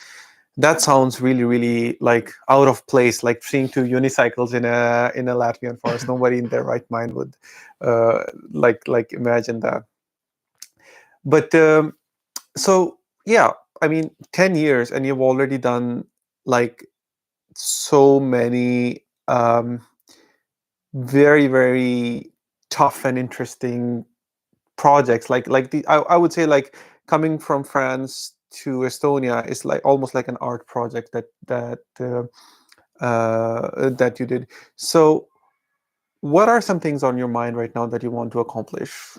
That sounds really, really like out of place, like seeing two unicycles in a Latvian forest. Nobody in their right mind would like imagine that. But so yeah, I mean, 10 years and you've already done like so many very, very tough and interesting projects. Like I would say like coming from France to Estonia is like almost like an art project that you did. So what are some things on your mind right now that you want to accomplish,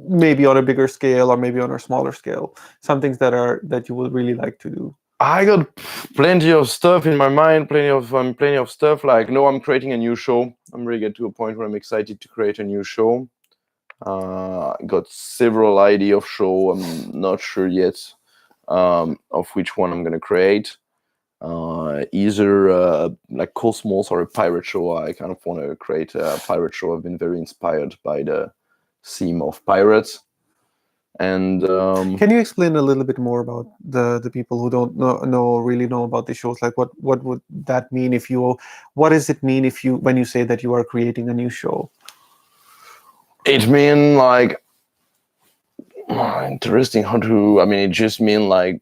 maybe on a bigger scale or maybe on a smaller scale, some things that you would really like to do? I got plenty of stuff in my mind, plenty of stuff. Like, no, I'm creating a new show. I'm really getting to a point where I'm excited to create a new show. Got several ideas of show. I'm not sure yet of which one I'm gonna create. Either like Cosmos or a pirate show. I kind of want to create a pirate show. I've been very inspired by the theme of pirates. And can you explain a little bit more about the people who don't really know about the shows? Like what would that mean what does it mean when you say that you are creating a new show? It means like interesting it just means like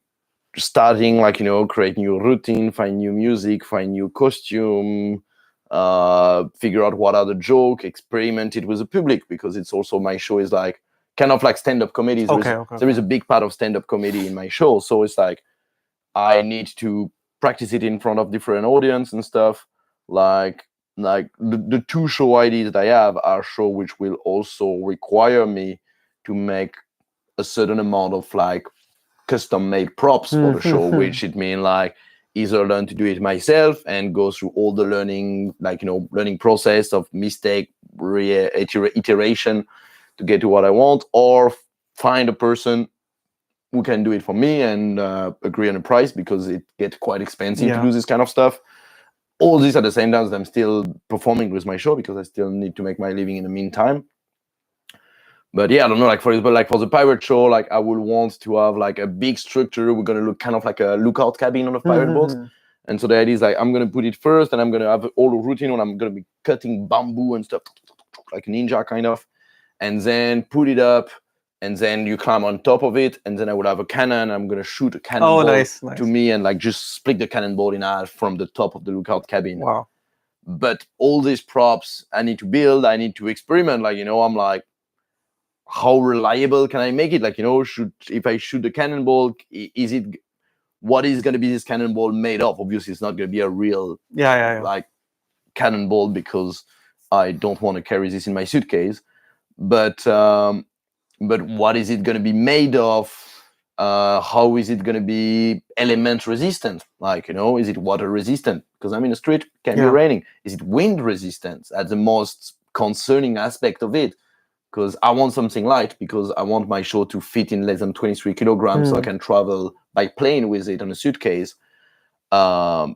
starting like, create new routine, find new music, find new costume, figure out what are the joke, experiment it with the public, because it's also, my show is like kind of like stand-up comedy. There is a big part of stand-up comedy in my show, so it's like I need to practice it in front of different audience and stuff. Like the two show ideas that I have are show which will also require me to make a certain amount of like custom-made props for the show, which it means like either learn to do it myself and go through all the learning, like, learning process of mistake, iteration to get to what I want, or find a person who can do it for me and agree on a price, because it gets quite expensive to do this kind of stuff. all this at the same time as I'm still performing with my show, because I still need to make my living in the meantime. But yeah, I don't know, like for example, like for the pirate show, like I would want to have like a big structure. We're gonna look kind of like a lookout cabin on a pirate boat. And so the idea is like I'm gonna put it first, and I'm gonna have all the routine when I'm gonna be cutting bamboo and stuff, like a ninja kind of, and then put it up, and then you climb on top of it, and then I would have a cannon. I'm gonna shoot a cannonball nice. to me, and like just split the cannonball in half from the top of the lookout cabin. Wow. But all these props I need to build, I need to experiment. Like, I'm like, how reliable can I make it? Like, if I shoot the cannonball, what is going to be this cannonball made of? Obviously, it's not going to be a real like cannonball, because I don't want to carry this in my suitcase. But what is it going to be made of? How is it going to be element resistant? Like, is it water resistant? Because I'm in the street, can be raining. Is it wind resistant? That's the most concerning aspect of it. Because I want something light, because I want my show to fit in less than 23 kilograms, so I can travel by plane with it on a suitcase. But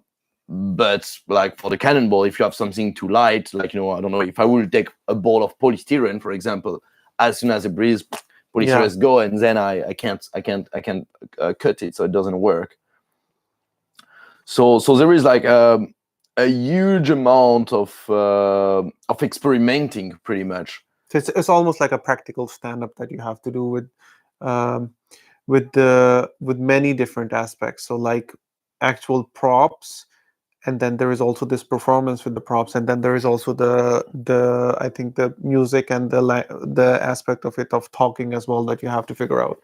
like for the cannonball, if you have something too light, like, I don't know, if I will take a ball of polystyrene, for example, as soon as it breathes, polystyrene go, and then I can't cut it, so it doesn't work. So there is like a huge amount of experimenting, pretty much. So it's almost like a practical stand-up that you have to do with many different aspects. So like actual props, and then there is also this performance with the props, and then there is also the I think the music and the aspect of it, of talking as well, that you have to figure out.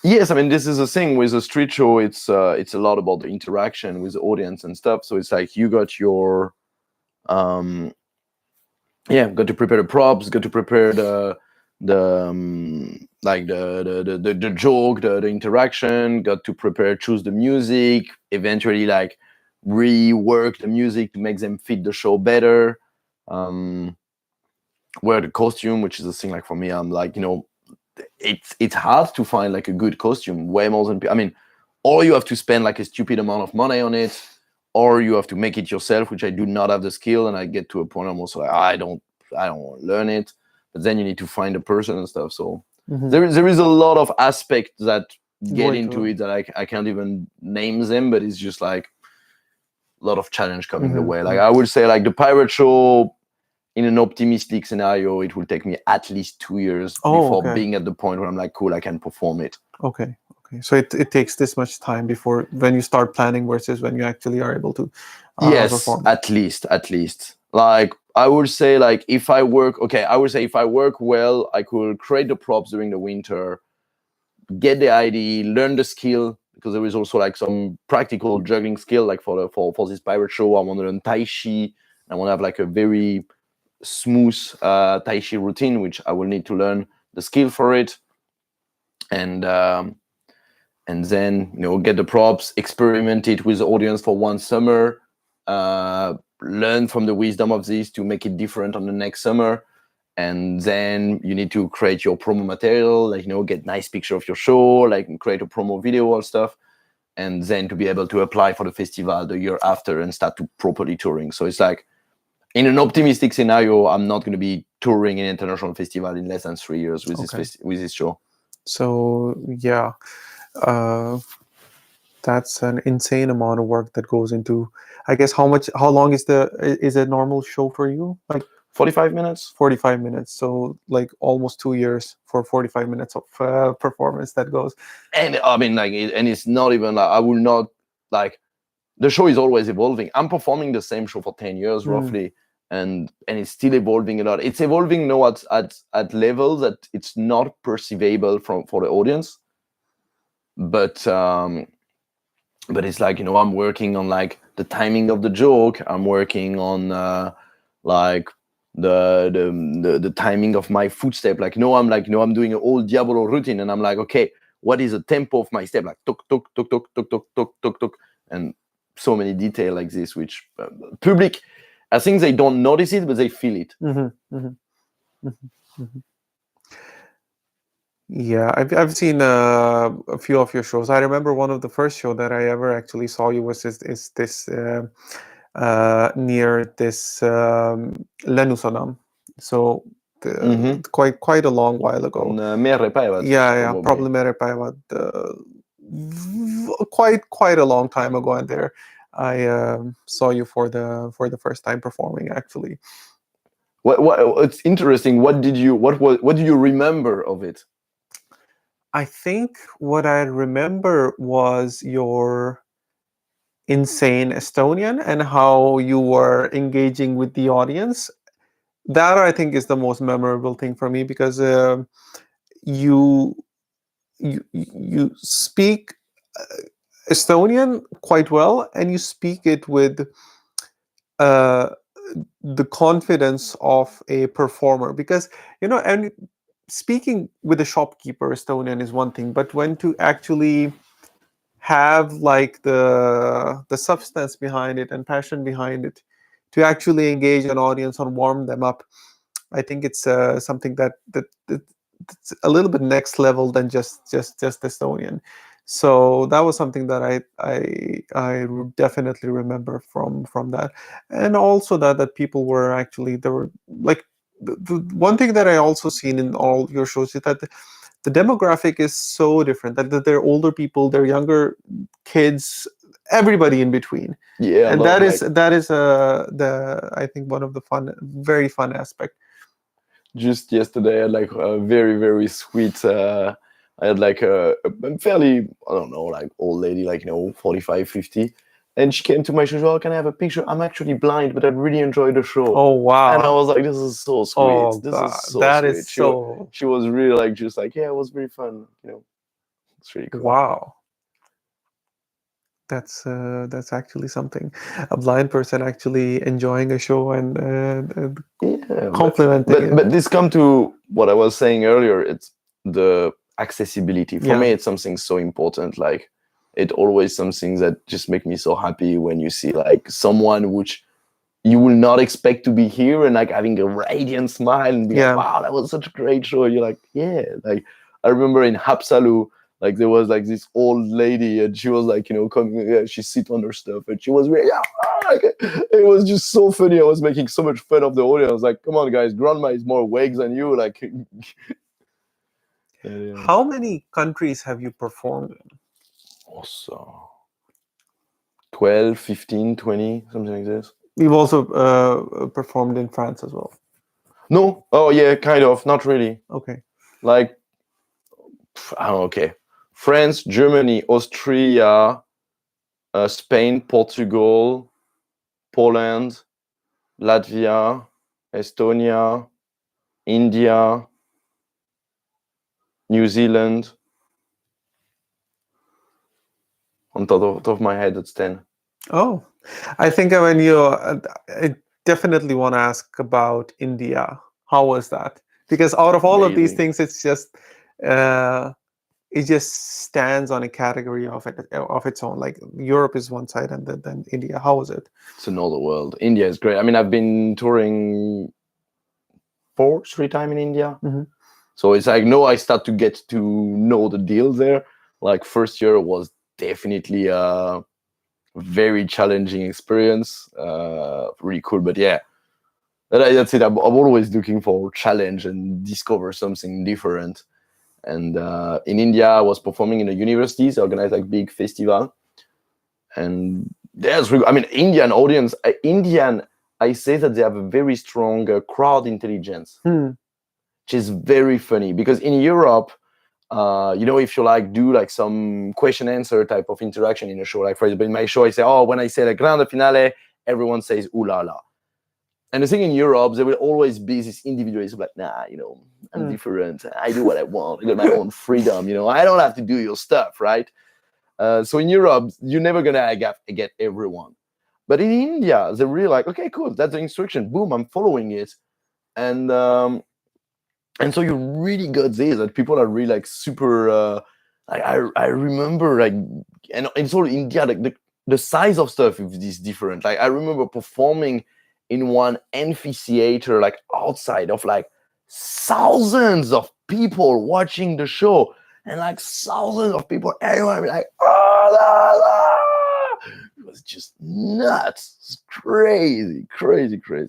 Yes, I mean, this is the thing with a street show. It's a lot about the interaction with the audience and stuff. So it's like you got your got to prepare the props, got to prepare the joke, the interaction, got to choose the music, eventually like rework the music to make them fit the show better. Wear the costume, which is a thing, like for me, I'm like, it's hard to find like a good costume, way more than, I mean, or you have to spend like a stupid amount of money on it, or you have to make it yourself, which I do not have the skill, and I get to a point I'm also like, I don't want to learn it. But then you need to find a person and stuff. So there is a lot of aspects that get into it that I can't even name them, but it's just like a lot of challenge coming the way. Like I would say, like the pirate show, in an optimistic scenario, it will take me at least 2 years before being at the point where I'm like, cool, I can perform it. Okay. So it takes this much time before, when you start planning, versus when you actually are able to perform. At least. Like I would say, like if I work well, I could create the props during the winter, get the ID, learn the skill, because there is also like some practical juggling skill. Like for this pirate show, I want to learn Tai Chi. I want to have like a very smooth Tai Chi routine, which I will need to learn the skill for it. And then get the props, experiment it with the audience for one summer, learn from the wisdom of this to make it different on the next summer. And then you need to create your promo material, like get nice picture of your show, like create a promo video or stuff, and then to be able to apply for the festival the year after and start to properly touring. So it's like, in an optimistic scenario, I'm not going to be touring an international festival in less than 3 years with this show. So yeah, that's an insane amount of work that goes into. I guess how long is a normal show for you? Like 45 minutes. 45 minutes. So like almost 2 years for 45 minutes of performance that goes. And I mean, like, and it's not even like, I will not like, the show is always evolving. I'm performing the same show for 10 years roughly. And it's still evolving a lot. It's evolving now at levels that it's not perceivable for the audience. But it's like, I'm working on like the timing of the joke. I'm working on like the timing of my footstep. Like, I'm doing an old Diabolo routine, and I'm like, okay, what is the tempo of my step? Like tuk tuk tuk tuk tuk tuk tuk tuk tuk, and so many details like this, which public, I think they don't notice it, but they feel it. Yeah, I've seen a few of your shows. I remember one of the first show that I ever actually saw you was this near this Lenusonam. So Mm-hmm. quite a long while ago. Merepäevät, Yeah, probably. probably Merepäivät, quite a long time ago, and there I saw you for the first time performing, actually. It's interesting. What do you remember of it? I think what I remember was your insane Estonian and how you were engaging with the audience. That, I think, is the most memorable thing for me, because you you speak Estonian quite well, and you speak it with uh, the confidence of a performer. Because, and speaking with a shopkeeper Estonian is one thing, but when to actually have like the substance behind it and passion behind it, to actually engage an audience and warm them up, I think it's something that's a little bit next level than just Estonian. So that was something that I definitely remember from that. And also that people were actually, there were like the one thing that I also seen in all your shows is that the demographic is so different, that they're older people, they're younger kids, everybody in between. Yeah, And that is the, I think, one of the very fun aspect. just yesterday I had like a very, very sweet I had like a fairly, I don't know, like old lady, like 45, 50, and she came to my show. Oh, can I have a picture? I'm actually blind, but I really enjoyed the show. Oh, And I wow. was like, this is so sweet. Oh, This is God, so that is sweet. so, She was really like, just like, yeah, it was very fun. It's really cool. wow. That's actually something. A blind person actually enjoying a show and Yeah, complimenting it. but this come to what I was saying earlier. It's the accessibility. For Yeah. me, it's something so important. Like, it always something that just make me so happy when you see like someone which you will not expect to be here and like having a radiant smile and be Yeah. like, wow, that was such a great show. You're like, yeah. Like, I remember in Hapsalu, like there was like this old lady and she was like, coming, she sit on her stuff and she was really, like, it was just so funny. I was making so much fun of the audience. I was like, come on, guys, grandma is more awake than you. Like, yeah. How many countries have you performed in? Also, 12, 15, 20, something like this. You've also performed in France as well. No. Oh, yeah, kind of. Not really. Okay. Like, I don't know, okay. France, Germany, Austria, Spain, Portugal, Poland, Latvia, Estonia, India, New Zealand. On top of my head, that's 10. Oh, I think when I definitely want to ask about India. How was that? Because out of all of these Amazing. things, uh, it just stands on a category of its own. Like Europe is one side, and then India. How was it? It's another world. India is great. I mean, I've been touring 3 times in India. Mhm. So it's like, no, I start to get to know the deal there. Like, first year was definitely a very challenging experience. Really cool. But yeah, that's it. I'm always looking for challenge and discover something different. And in India, I was performing in a university. They organized like big festival. And I mean, Indian audience, I say that they have a very strong crowd intelligence, which is very funny because in Europe, if you like do like some question answer type of interaction in a show, like for example in my show I say, oh, when I say like grande finale, everyone says ooh la la. And the thing in Europe, there will always be this individualism, like, nah, I'm different, I do what I want, I got my own freedom, I don't have to do your stuff, right? So in Europe, you're never gonna get everyone. But in India, they're really like, okay, cool, that's the instruction, boom, I'm following it. And so you really got this, that people are really like super. I remember like, and it's all India, like the size of stuff is different. Like I remember performing in one amphitheater, like outside of like thousands of people watching the show, and like thousands of people, everyone be like, oh, la, la. was just nuts. It's crazy.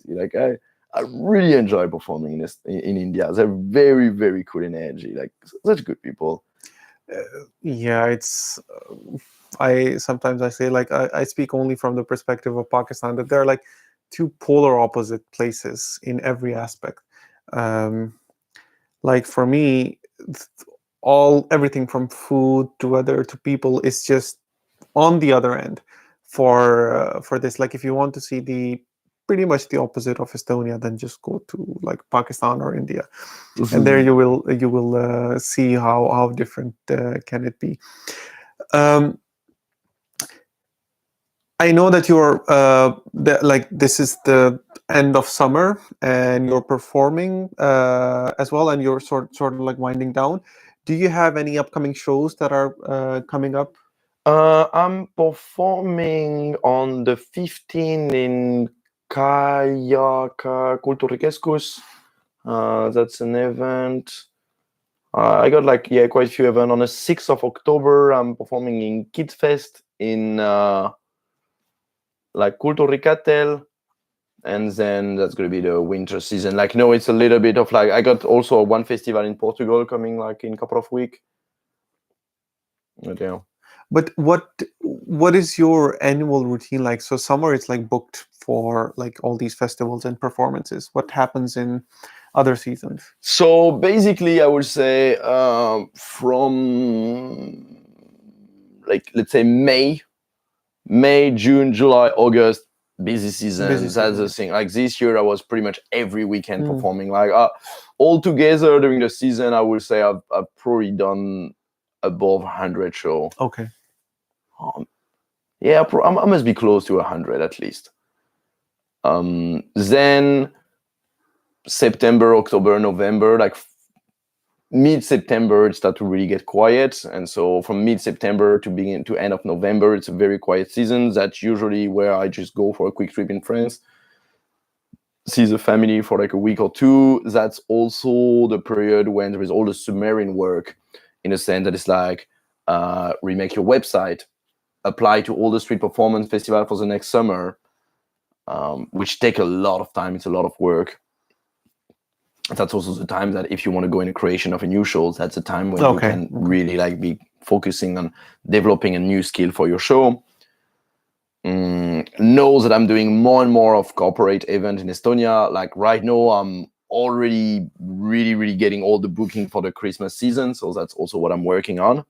Like I really enjoy performing in India. They're very, very cool in energy. Like such good people. Yeah, it's. I sometimes I say like I speak only from the perspective of Pakistan, that they're like two polar opposite places in every aspect. Like for me, everything from food to weather to people is just on the other end for this. Like if you want to see the pretty much the opposite of Estonia, then just go to like Pakistan or India, and there you will see how different can it be. Um, I know that you're like this is the end of summer and you're performing as well, and you're sort of like winding down. Do you have any upcoming shows that are coming up? I'm performing on the 15th in Kajaka Kulturikeskus. That's an event. I got like quite a few events. On the 6th of October, I'm performing in Kids Fest in like Kulturikatel, and then that's gonna be the winter season. Like no, it's a little bit of like I got also one festival in Portugal coming like in a couple of weeks. But yeah. But what is your annual routine like? So summer it's like booked for like all these festivals and performances. What happens in other seasons? So basically, I would say from like let's say May, June, July, August, busy season. That's the thing. Like this year, I was pretty much every weekend performing. Like all together during the season, I would say I've probably done above 100 shows. Okay. Yeah, I must be close to 100 at least. Then September, October, November, like mid-September, it started to really get quiet. And so from mid-September to end of November, it's a very quiet season. That's usually where I just go for a quick trip in France, see the family for like a week or two. That's also the period when there is all the submarine work, in a sense that it's like remake your website, apply to all the street performance festival for the next summer, which take a lot of time. It's a lot of work. That's also the time that if you want to go in the creation of a new show, that's the time when you can really like be focusing on developing a new skill for your show. Know that I'm doing more and more of corporate event in Estonia. Like right now, I'm already really getting all the booking for the Christmas season. So that's also what I'm working on.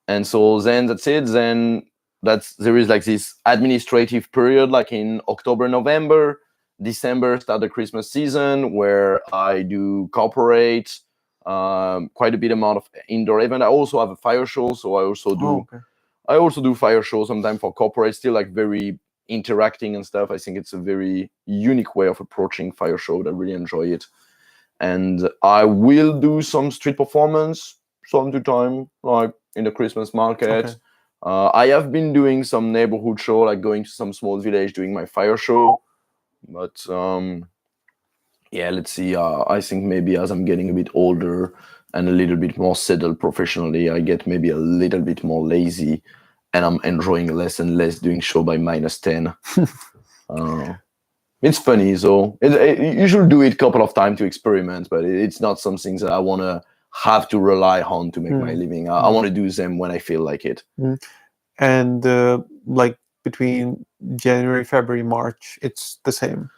And so then that's it. Then there is like this administrative period, like in October, November, December, start the Christmas season where I do corporate, quite a bit amount of indoor event. I also have a fire show, so I also do fire shows sometimes for corporate, still like very interacting and stuff. I think it's a very unique way of approaching fire show. I really enjoy it. And I will do some street performance some to time, like in the Christmas market. I have been doing some neighborhood show, like going to some small village doing my fire show. But yeah, let's see. I think maybe as I'm getting a bit older and a little bit more settled professionally, I get maybe a little bit more lazy, and I'm enjoying less and less doing show by -10. It's funny, so you should do it a couple of times to experiment, but it's not something that I want to have to rely on to make my living. I want to do them when I feel like it. And like between January, February, March, it's the same.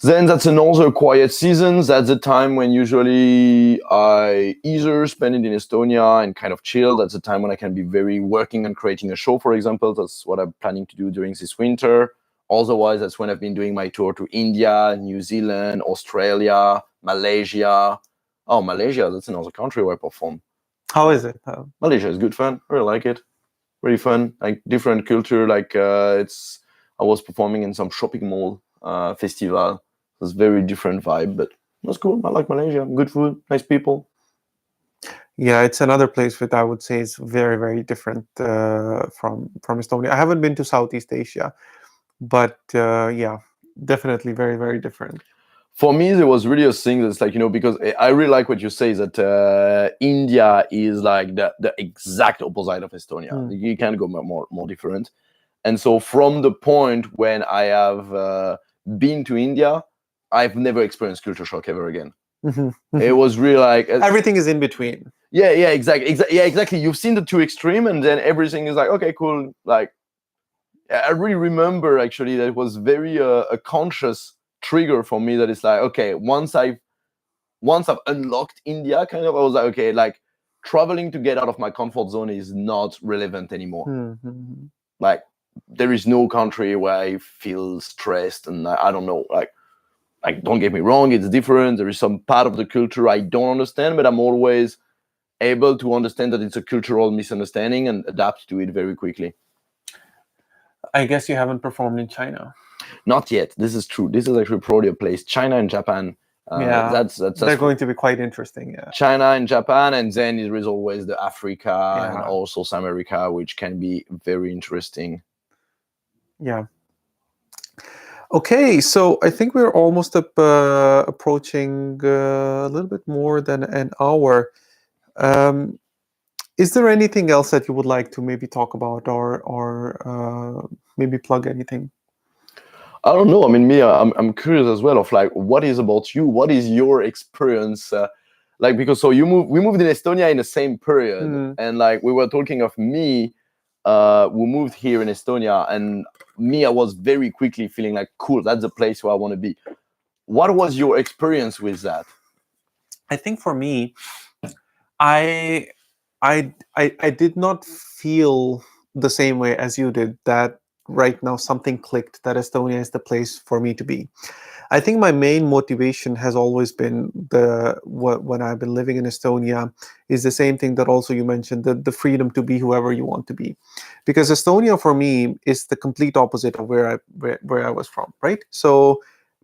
Then that's another quiet season. That's the time when usually I either spend it in Estonia and kind of chill. That's the time when I can be very working on creating a show, for example. That's what I'm planning to do during this winter. Otherwise, that's when I've been doing my tour to India, New Zealand, Australia, Malaysia. Oh, Malaysia, that's another country where I perform. How is it? Malaysia is good fun. I really like it. Really fun. Like different culture. Like I was performing in some shopping mall festival. It was very different vibe, but it was cool. I like Malaysia. Good food, nice people. Yeah, it's another place that I would say is very different from Estonia. I haven't been to Southeast Asia, but yeah, definitely very different. For me, there was really a thing that's like, because I really like what you say, that India is like the exact opposite of Estonia. You can't go more different. And so from the point when I have been to India, I've never experienced culture shock ever again. It was really like everything is in between. Yeah, exactly. You've seen the two extreme, and then everything is like, okay, cool. Like, I really remember actually that it was very a conscious trigger for me. That it's like, okay, once I've unlocked India, kind of, I was like, okay, like traveling to get out of my comfort zone is not relevant anymore. Like, there is no country where I feel stressed, and I don't know, like don't get me wrong, it's different. There is some part of the culture I don't understand, but I'm always able to understand that it's a cultural misunderstanding and adapt to it very quickly. I guess you haven't performed in China. Not yet. This is true. This is actually probably a place. China and Japan. They're going to be quite interesting. Yeah. China and Japan, and then there is always the Africa and also South America, which can be very interesting. Yeah. Okay, so I think we're almost approaching a little bit more than an hour. Is there anything else that you would like to maybe talk about, or maybe plug anything? I don't know. I mean, me, I'm curious as well of like, what is about you? What is your experience? Like, because we moved in Estonia in the same period, and like we were talking of me, who moved here in Estonia, and me, I was very quickly feeling like, cool, that's the place where I want to be. What was your experience with that? I think for me, I did not feel the same way as you did, that right now something clicked, that Estonia is the place for me to be. I think my main motivation has always been when I've been living in Estonia is the same thing that also you mentioned, the freedom to be whoever you want to be. Because Estonia for me is the complete opposite of where I was from, right? So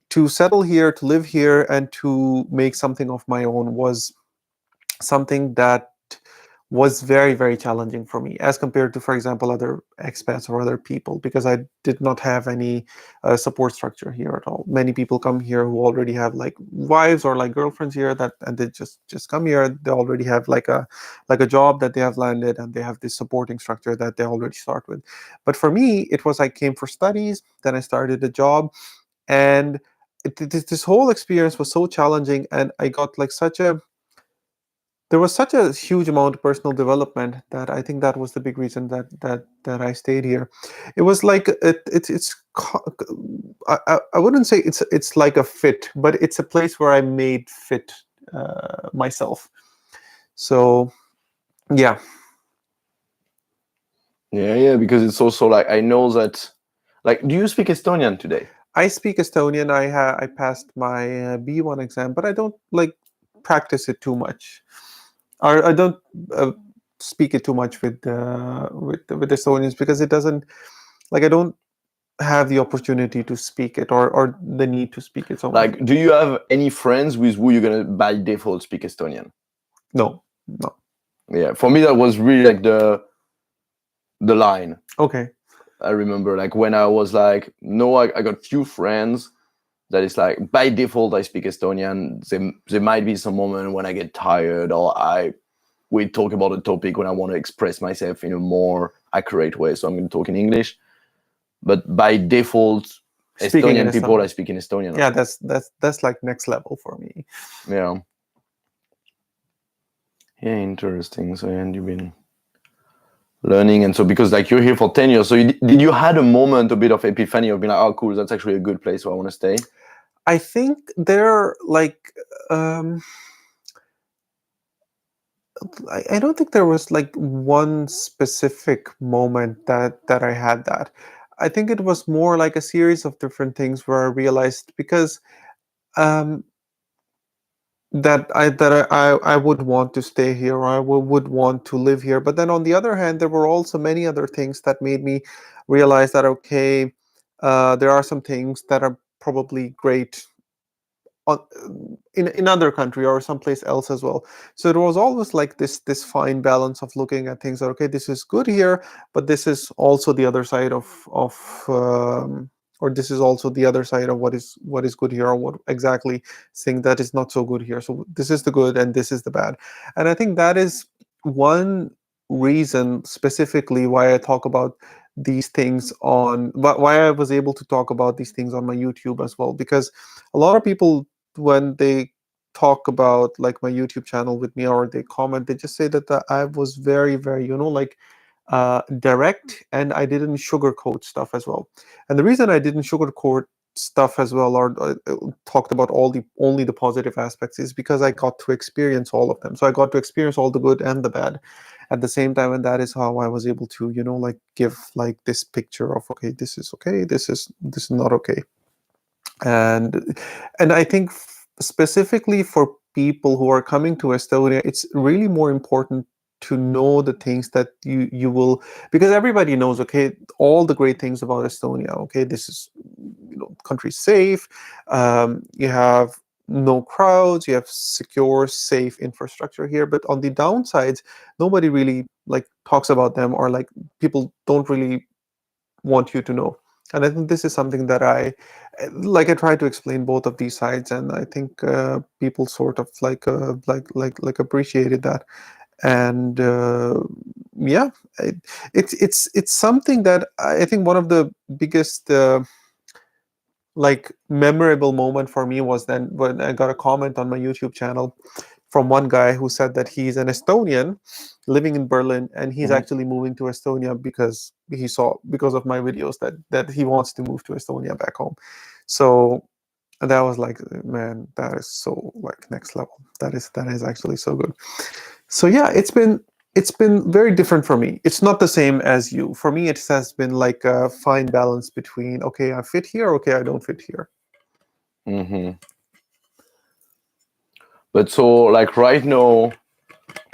to settle here, to live here, and to make something of my own was something that was very, very challenging for me as compared to, for example, other expats or other people, because I did not have any support structure here at all. Many people come here who already have like wives or like girlfriends here, and they just come here. They already have like a job that they have landed, and they have this supporting structure that they already start with. But for me, it was I came for studies, then I started a job, and this whole experience was so challenging, and I got like there was such a huge amount of personal development that I think that was the big reason that I stayed here. It was like I wouldn't say it's like a fit, but it's a place where I made fit myself. So yeah. Yeah, because it's also like, I know that, like, do you speak Estonian today? I speak Estonian. I passed my B1 exam, but I don't like practice it too much. Or I don't speak it too much with Estonians, because it doesn't, like, I don't have the opportunity to speak it, or the need to speak it so much. Like, do you have any friends with who you're gonna by default speak Estonian? No. Yeah, for me that was really like the line. Okay. I remember like when I was like, no, I got few friends that is like by default I speak Estonian. There might be some moment when I get tired, or we talk about a topic when I want to express myself in a more accurate way, so I'm going to talk in English. But by default, Estonian people, I speak in Estonian. Yeah, that's like next level for me. Yeah, interesting. So, and you've been learning, and so because like you're here for 10 years, so did you had a moment, a bit of epiphany of being like, oh cool, that's actually a good place where I want to stay? I think there like I don't think there was like one specific moment that I had that. I think it was more like a series of different things where I realized, because that I would want to stay here, or I would want to live here. But then on the other hand, there were also many other things that made me realize that, okay, there are some things that are probably great in another country or someplace else as well. So it was always like this fine balance of looking at things that, okay, this is good here, but this is also the other side of or this is also the other side of what is good here, or what exactly thing that is not so good here. So this is the good and this is the bad. And I think that is one reason specifically why I talk about these things on, why I was able to talk about these things on my YouTube as well, because a lot of people, when they talk about like my YouTube channel with me, or they comment, they just say that I was very, very, like direct, and I didn't sugarcoat stuff as well. And the reason I didn't sugarcoat stuff as well, or talked about only the positive aspects, is because I got to experience all of them. So I got to experience all the good and the bad at the same time, and that is how I was able to, like, give like this picture of, okay, this is okay, this is not okay. And I think specifically for people who are coming to Estonia, it's really more important to know the things that you will, because everybody knows, okay, all the great things about Estonia. Okay, this is, country safe, you have no crowds, you have secure, safe infrastructure here. But on the downsides, nobody really like talks about them, or like people don't really want you to know. And I think this is something that I try to explain both of these sides, and I think people sort of like appreciated that. And yeah, it's something that I think one of the biggest like memorable moment for me was then when I got a comment on my YouTube channel from one guy who said that he's an Estonian living in Berlin, and he's actually moving to Estonia because he saw, because of my videos, that he wants to move to Estonia back home. So that was like, man, that is so like next level. That is actually so good. So yeah, it's been very different for me. It's not the same as you. For me, it has been like a fine balance between, okay, I fit here, okay, I don't fit here. But so, like right now,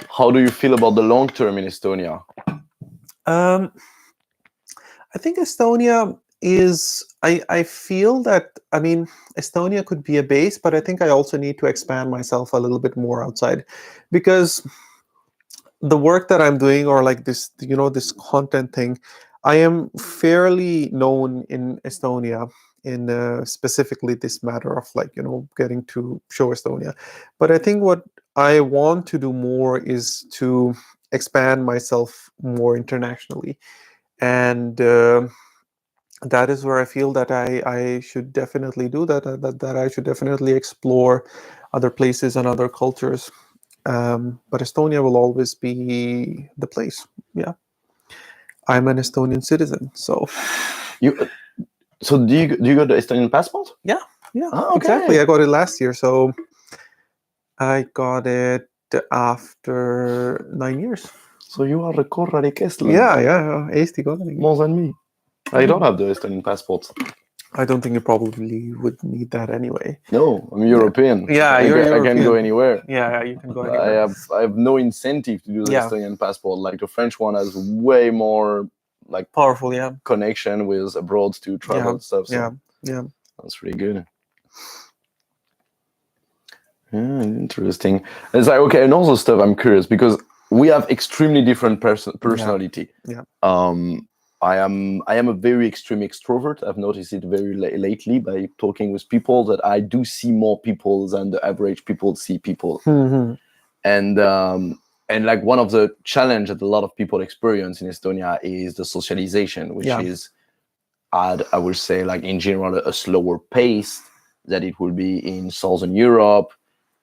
how do you feel about the long term in Estonia? I think Estonia is, I feel that, I mean, Estonia could be a base, but I think I also need to expand myself a little bit more outside, because the work that I'm doing, or like this, this content thing, I am fairly known in Estonia in specifically this matter of like, getting to show Estonia. But I think what I want to do more is to expand myself more internationally. And that is where I feel that I should definitely do that, that I should definitely explore other places and other cultures. But Estonia will always be the place. Yeah, I'm an Estonian citizen, so So do you got the Estonian passport? yeah, okay. Exactly. I got it last year, so I got it after 9 years. So you are a korralik eestlane. Yeah, Eesti kodanik. More than me. I don't have the Estonian passport. I don't think you probably would need that anyway. No, I'm European. Yeah, I can go anywhere. Yeah, you can go anywhere. I have no incentive to do the Estonian passport. Like the French one has way more like powerful, connection with abroad to travel and stuff. So yeah, that's really good. Yeah, interesting. It's like, okay, and also stuff I'm curious, because we have extremely different personality. Yeah. I am a very extreme extrovert. I've noticed it very lately by talking with people, that I do see more people than the average people see people. And like one of the challenge that a lot of people experience in Estonia is the socialization, which is, I would say, like in general, a slower pace that it will be in Southern Europe.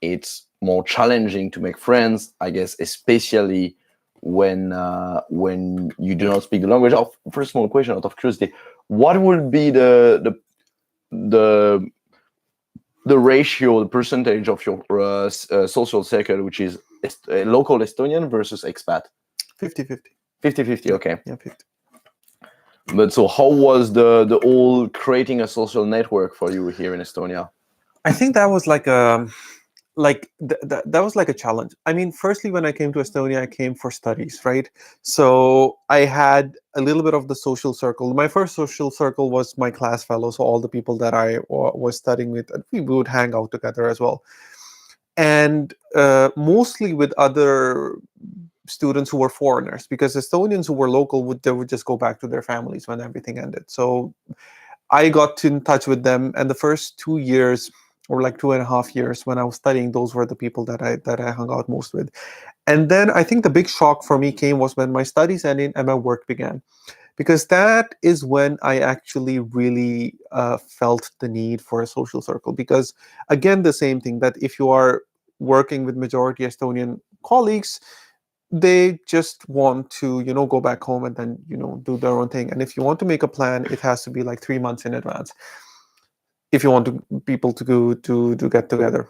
It's more challenging to make friends, I guess, especially when you do not speak the language. First, small question out of curiosity: what would be the ratio, the percentage of your social circle, which is local Estonian versus expat? 50-50. 50-50. Okay. Yeah, 50. But so, how was the whole creating a social network for you here in Estonia? I think that was like a. That was like a challenge. I mean, firstly, when I came to Estonia, I came for studies, right? So I had a little bit of the social circle. My first social circle was my class fellows, so all the people that I was studying with, and we would hang out together as well. And mostly with other students who were foreigners, because Estonians who were local would just go back to their families when everything ended. So I got in touch with them, and the first 2 years, or like 2.5 years when I was studying, those were the people that I hung out most with. And then I think the big shock for me was when my studies ended and my work began. because that is when I actually really felt the need for a social circle. Because again, the same thing, that if you are working with majority Estonian colleagues, they just want to go back home and then do their own thing. And if you want to make a plan, it has to be like 3 months in advance if you want people to go to get together.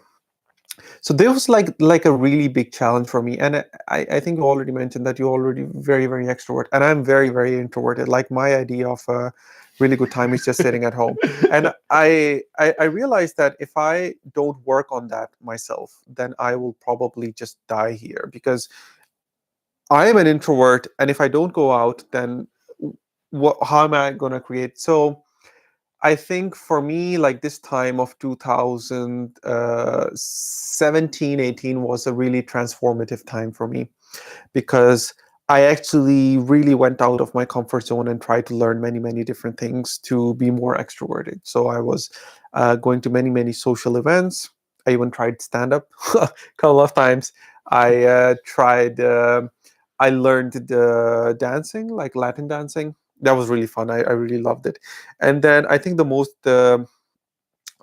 So this was like a really big challenge for me. And I think you already mentioned that you're already very, very extrovert, and I'm very, very introverted. Like, my idea of a really good time is just sitting at home. And I realized that if I don't work on that myself, then I will probably just die here, because I am an introvert, and if I don't go out, then how am I going to create? So I think for me, like, this time of 2017, 18 was a really transformative time for me, because I actually really went out of my comfort zone and tried to learn many, many different things to be more extroverted. So I was going to many, many social events. I even tried stand up a couple of times. I learned the dancing, like Latin dancing. That was really fun. I really loved it. And then I think the most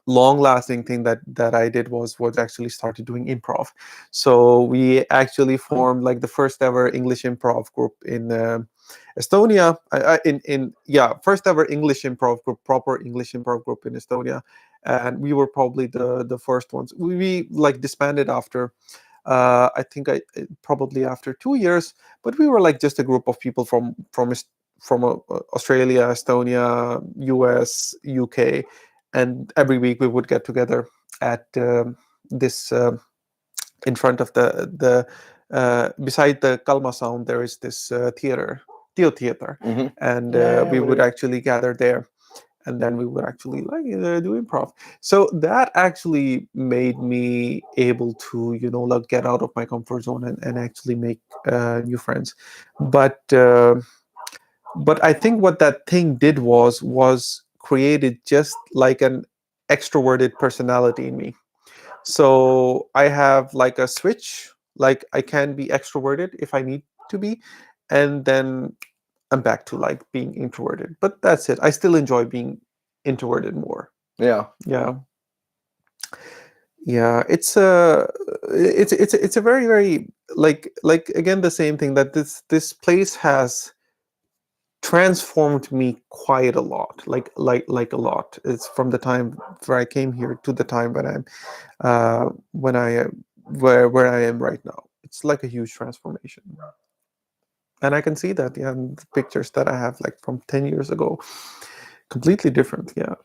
long lasting thing that I did was actually started doing improv. So we actually formed like the first ever English improv group in Estonia. First ever English improv group, proper English improv group in Estonia. And we were probably the first ones. We like disbanded after I think probably after 2 years, but we were like just a group of people from Australia, Estonia, US, UK, and every week we would get together at this in front of the beside the Kalma Sound. There is this theater, Mhm. and Yeah, we what would is- actually gather there, and then we would actually like do improv. So that actually made me able to like get out of my comfort zone and actually make new friends. But I think what that thing did was created just like an extroverted personality in me. So I have like a switch, like I can be extroverted if I need to be, and then I'm back to like being introverted. But that's it. I still enjoy being introverted more. yeah. Yeah. Yeah, it's a very, very like again the same thing, that this place has transformed me quite a lot, like a lot. It's from the time where I came here to the time when I am where I am right now. It's like a huge transformation, and I can see that, yeah, in the pictures that I have like from 10 years ago, completely different. Yeah.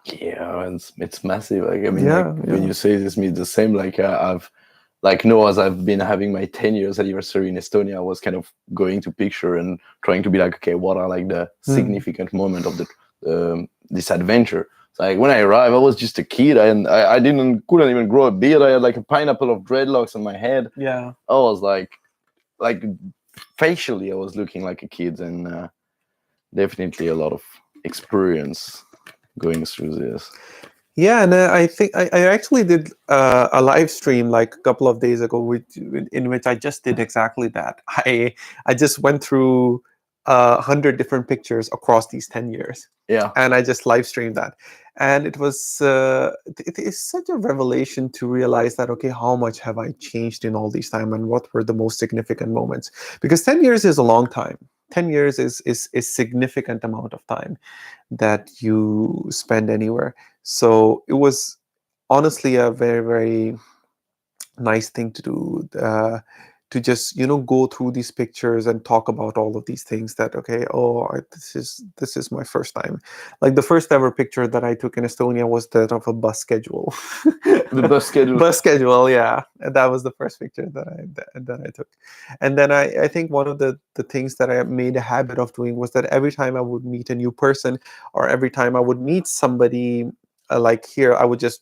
Yeah, it's massive. Like, I mean, like Yeah. when Yeah. you say this, me the same. Like, I've like no, as I've been having my 10 years anniversary in Estonia, I was kind of going to picture and trying to be like, okay, what are like the Hmm. significant moment of the this adventure? So, like, when I arrived, I was just a kid, and I couldn't even grow a beard. I had like a pineapple of dreadlocks on my head. Yeah. I was like facially, I was looking like a kid, and definitely a lot of experience going through this. Yeah, and I think I actually did a live stream like a couple of days ago, in which I just did exactly that. I just went through 100 different pictures across these 10 years, Yeah. and I just live streamed that, and it is such a revelation to realize that, okay, how much have I changed in all these time, and what were the most significant moments? Because 10 years is a long time. 10 years is significant amount of time that you spend anywhere. So it was honestly a very, very nice thing to do, to just go through these pictures and talk about all of these things. That, okay, this is my first time. Like, the first ever picture that I took in Estonia was that of a bus schedule. The bus schedule. Bus schedule, yeah. And that was the first picture that I took. And then I think one of the things that I made a habit of doing was that every time I would meet a new person, or every time I would meet somebody like here, I would just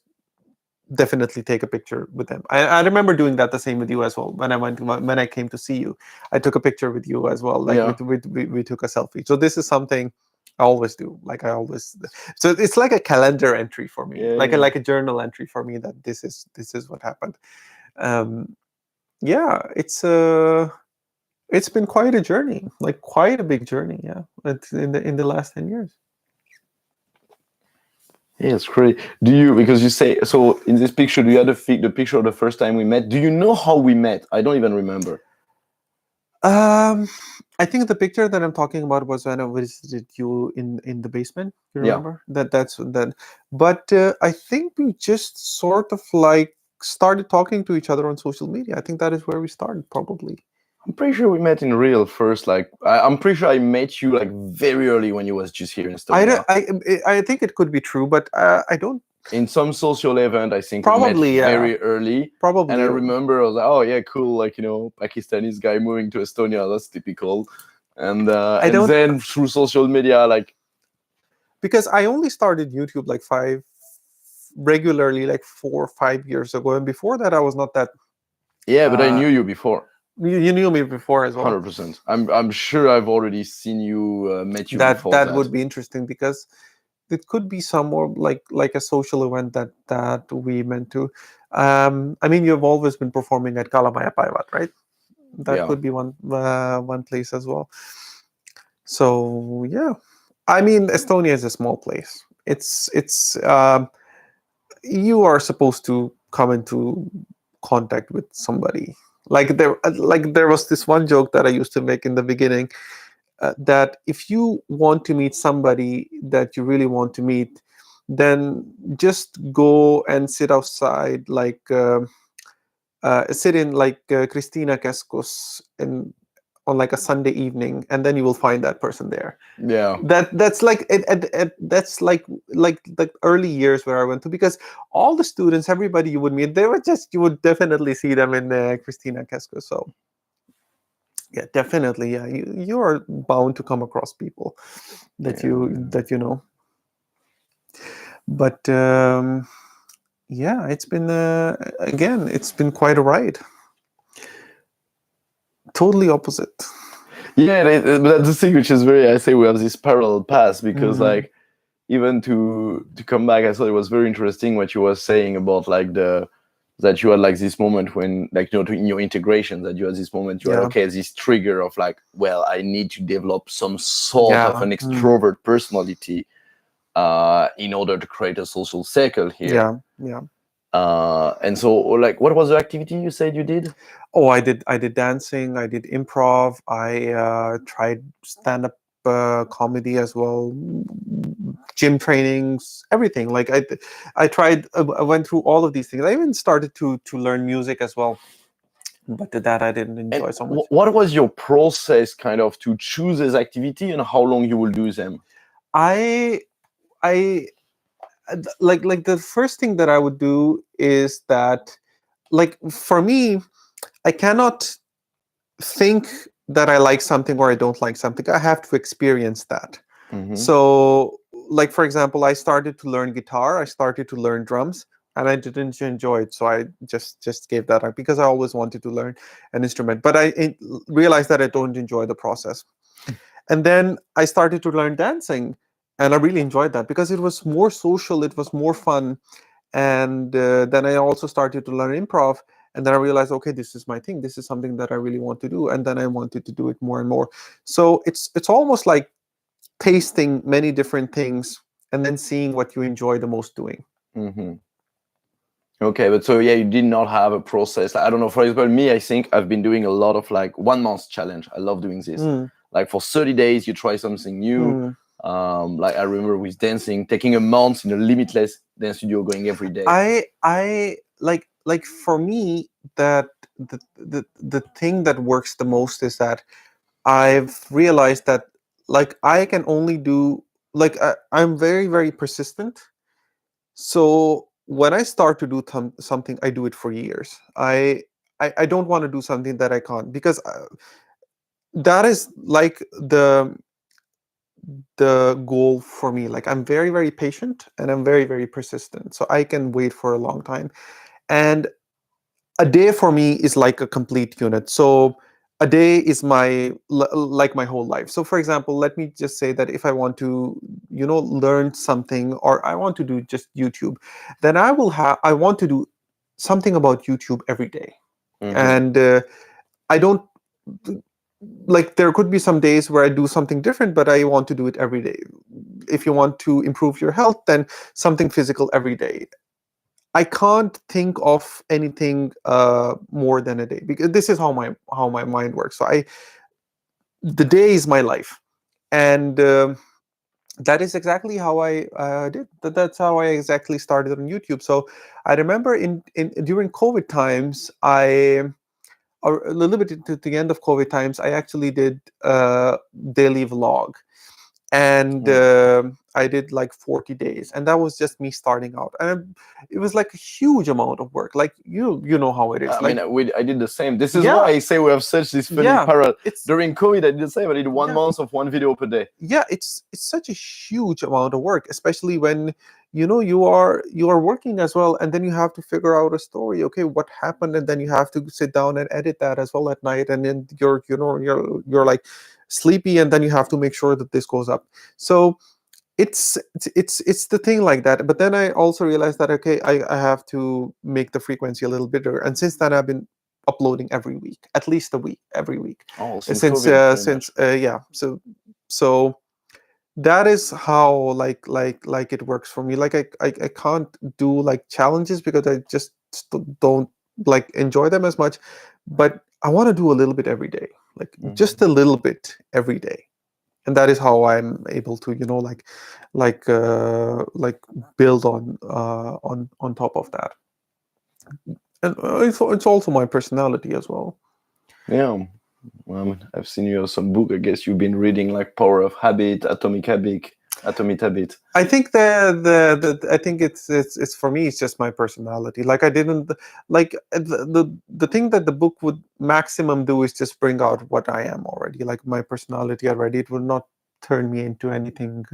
definitely take a picture with them. I remember doing that the same with you as well. When I came to see you, I took a picture with you as well. Like, Yeah. we took a selfie. So this is something I always do. Like, I always, so it's like a calendar entry for me, Yeah, like a yeah. like a journal entry for me, that this is what happened. Yeah, it's It's been quite a journey, like quite a big journey. Yeah, it's in the last 10 years. Yeah, it's great. Do you, because you say, so in this picture, do you have the picture of the first time we met? Do you know how we met? I don't even remember. Um, I think the picture that I'm talking about was when I visited you in the basement. You Yeah, remember that's that. But I think we just sort of like started talking to each other on social media. I think that is where we started, probably. I'm pretty sure we met in real first. Like, I'm pretty sure I met you like very early when you was just here in I Estonia. I think it could be true, but I don't. In some social event, I think we met Probably, yeah. very early. And I Probably remember I was like, oh yeah, cool. Like, Pakistanis guy moving to Estonia, that's typical. I And don't, then through social media, like, because I only started YouTube like regularly like 4 or 5 years ago, and before that I was not that. yeah, but I Uh, knew you before. you knew me before as well. 100%. I'm sure I've already seen you, met you before That that. would be interesting, because it could be some more like a social event that we meant to. I mean, you've always been performing at Kalamaya Paivat, right? That Yeah. could be one place as well. So yeah, I mean, Estonia is a small place. It's you are supposed to come into contact with somebody. Like there was this one joke that I used to make in the beginning, that if you want to meet somebody that you really want to meet, then just go and sit outside, like sit in like Christina Cascos in on like a Sunday evening, and then you will find that person there. Yeah. That's like that's like the early years where I went to, because all the students, everybody you would meet, they were just, you would definitely see them in Christina Cascos. So yeah, definitely, yeah, you are bound to come across people that Yeah. you know. But yeah, it's been again, it's been quite a ride. Totally opposite. Yeah, but that's the thing which is very, I say we have this parallel path because Mhm. like even to come back, I thought it was very interesting what you were saying about like the that you had like this moment when like in your integration that you had this moment you had Yeah, okay this trigger of like, well, I need to develop some sort of yeah, an extrovert personality in order to create a social circle here. yeah, yeah. And so like what was the activity you said you did? Oh, I did dancing, I did improv, I tried stand-up comedy as well, gym trainings, everything. Like I tried, I went through all of these things. I even started to learn music as well, but that I didn't And enjoy so much. what was your process kind of to choose this activity and how long you will do them? I I like the first thing that I would do is that, like, for me, I cannot think that I like something or I don't like something. I have to experience that. Mm-hmm. So, like, for example, I started to learn guitar, I started to learn drums, and I didn't enjoy it. So I just gave that up, because I always wanted to learn an instrument. But realized that I don't enjoy the process. And then I started to learn dancing, and I really enjoyed that because it was more social, it was more fun. And then I also started to learn improv, and then I realized, okay, this is my thing, this is something that I really want to do, and then I wanted to do it more and more. So it's almost like tasting many different things and then seeing what you enjoy the most doing. Mm-hmm. Okay, but so yeah, you did not have a process. I don't know. For example, me, I think I've been doing a lot of like 1 month challenge. I love doing this. Mm, Like for 30 days, you try something new. mm. Like I remember with dancing, taking a month in a limitless dance studio, going every day. I like for me, that the thing that works the most is that I've realized that, like, I can only do, like, I'm very, very persistent. So when I start to do something, I do it for years. I don't want to do something that I can't, because that is like the goal for me. Like, I'm very, very patient, and I'm very, very persistent. So I can wait for a long time. And a day for me is like a complete unit. So a day is like my whole life. So for example, let me just say that if I want to, learn something, or I want to do just YouTube, then I want to do something about YouTube every day. Mm-hmm. And I don't like there could be some days where I do something different, but I want to do it every day. If you want to improve your health, then something physical every day. I can't think of anything more than a day, because this is how my mind works. So the day is my life, and that is exactly how I did. That's how I exactly started on YouTube. So I remember in during COVID times, or a little bit to the end of COVID times, I actually did daily vlog, and Mm. I did like 40 days, and that was just me starting out, and it was like a huge amount of work. Like you know how it is. I mean, Like I did the same. This is why yeah, I say we have such this funny yeah, parallel. it's During COVID, I did the same. I did one yeah, month of one video per day. yeah, it's such a huge amount of work, especially when you are working as well, and then you have to figure out a story. Okay, what happened? And then you have to sit down and edit that as well at night, and then you're like sleepy, and then you have to make sure that this goes up. So it's the thing like that. But then I also realized that, okay, I have to make the frequency a little bigger, and since then I've been uploading every week, at least a week, every week. Oh, since Since COVID, pretty much. yeah, so that is how like it works for me. Like I can't do like challenges, because I just don't like enjoy them as much, but I want to do a little bit every day, like just Mhm. a little bit every day. And that is how I'm able to like build on top of that. And it's also my personality as well. Yeah. I've seen you have some book. I guess you've been reading like Power of Habit, Atomic Habit. I think I think it's for me, it's just my personality. Like I didn't like the thing that the book would maximum do is just bring out what I am already, like my personality already. It would not turn me into anything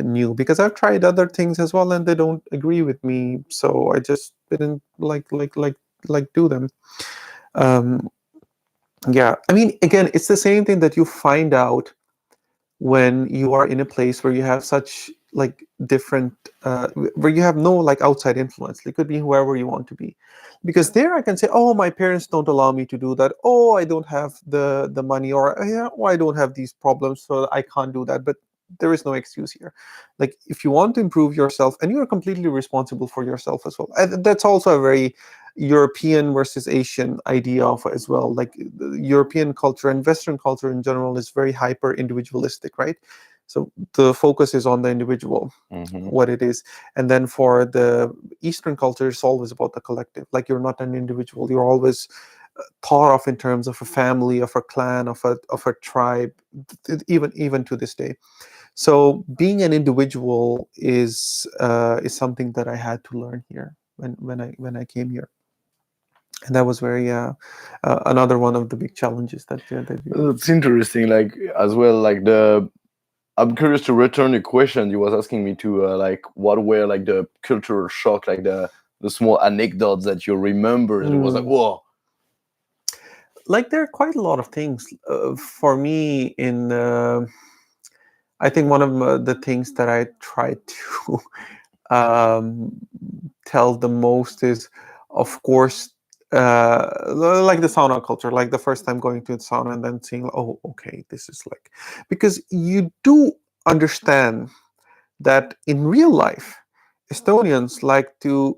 new, because I've tried other things as well and they don't agree with me. So I just didn't like do them. Um, yeah, I mean, again, it's the same thing that you find out when you are in a place where you have such like different where you have no like outside influence. It could be whoever you want to be, because there I can say, oh, my parents don't allow me to do that, oh, I don't have the money, or yeah, oh, I don't have these problems, so I can't do that. But there is no excuse here. Like if you want to improve yourself, and you're completely responsible for yourself as well. And that's also a very European versus Asian idea of as well. Like the European culture and Western culture in general is very hyper individualistic, right? So the focus is on the individual, Hmm. what it is. And then for the Eastern culture, it's always about the collective. Like you're not an individual. You're always thought of in terms of a family, of a clan, of a tribe, even to this day. So being an individual is something that I had to learn here when I came here, and that was very another one of the big challenges that we were. It's interesting. Like as well, like the. I'm curious to return the question you was asking me to. Like, what were like the cultural shock, like the small anecdotes that you remember that was like, Mm. whoa. Like there are quite a lot of things for me in. I think one of the things that I try to um, tell the most is, of course, like the sauna culture, like the first time going to the sauna and then seeing, oh, okay, this is like, because you do understand that in real life, Estonians like to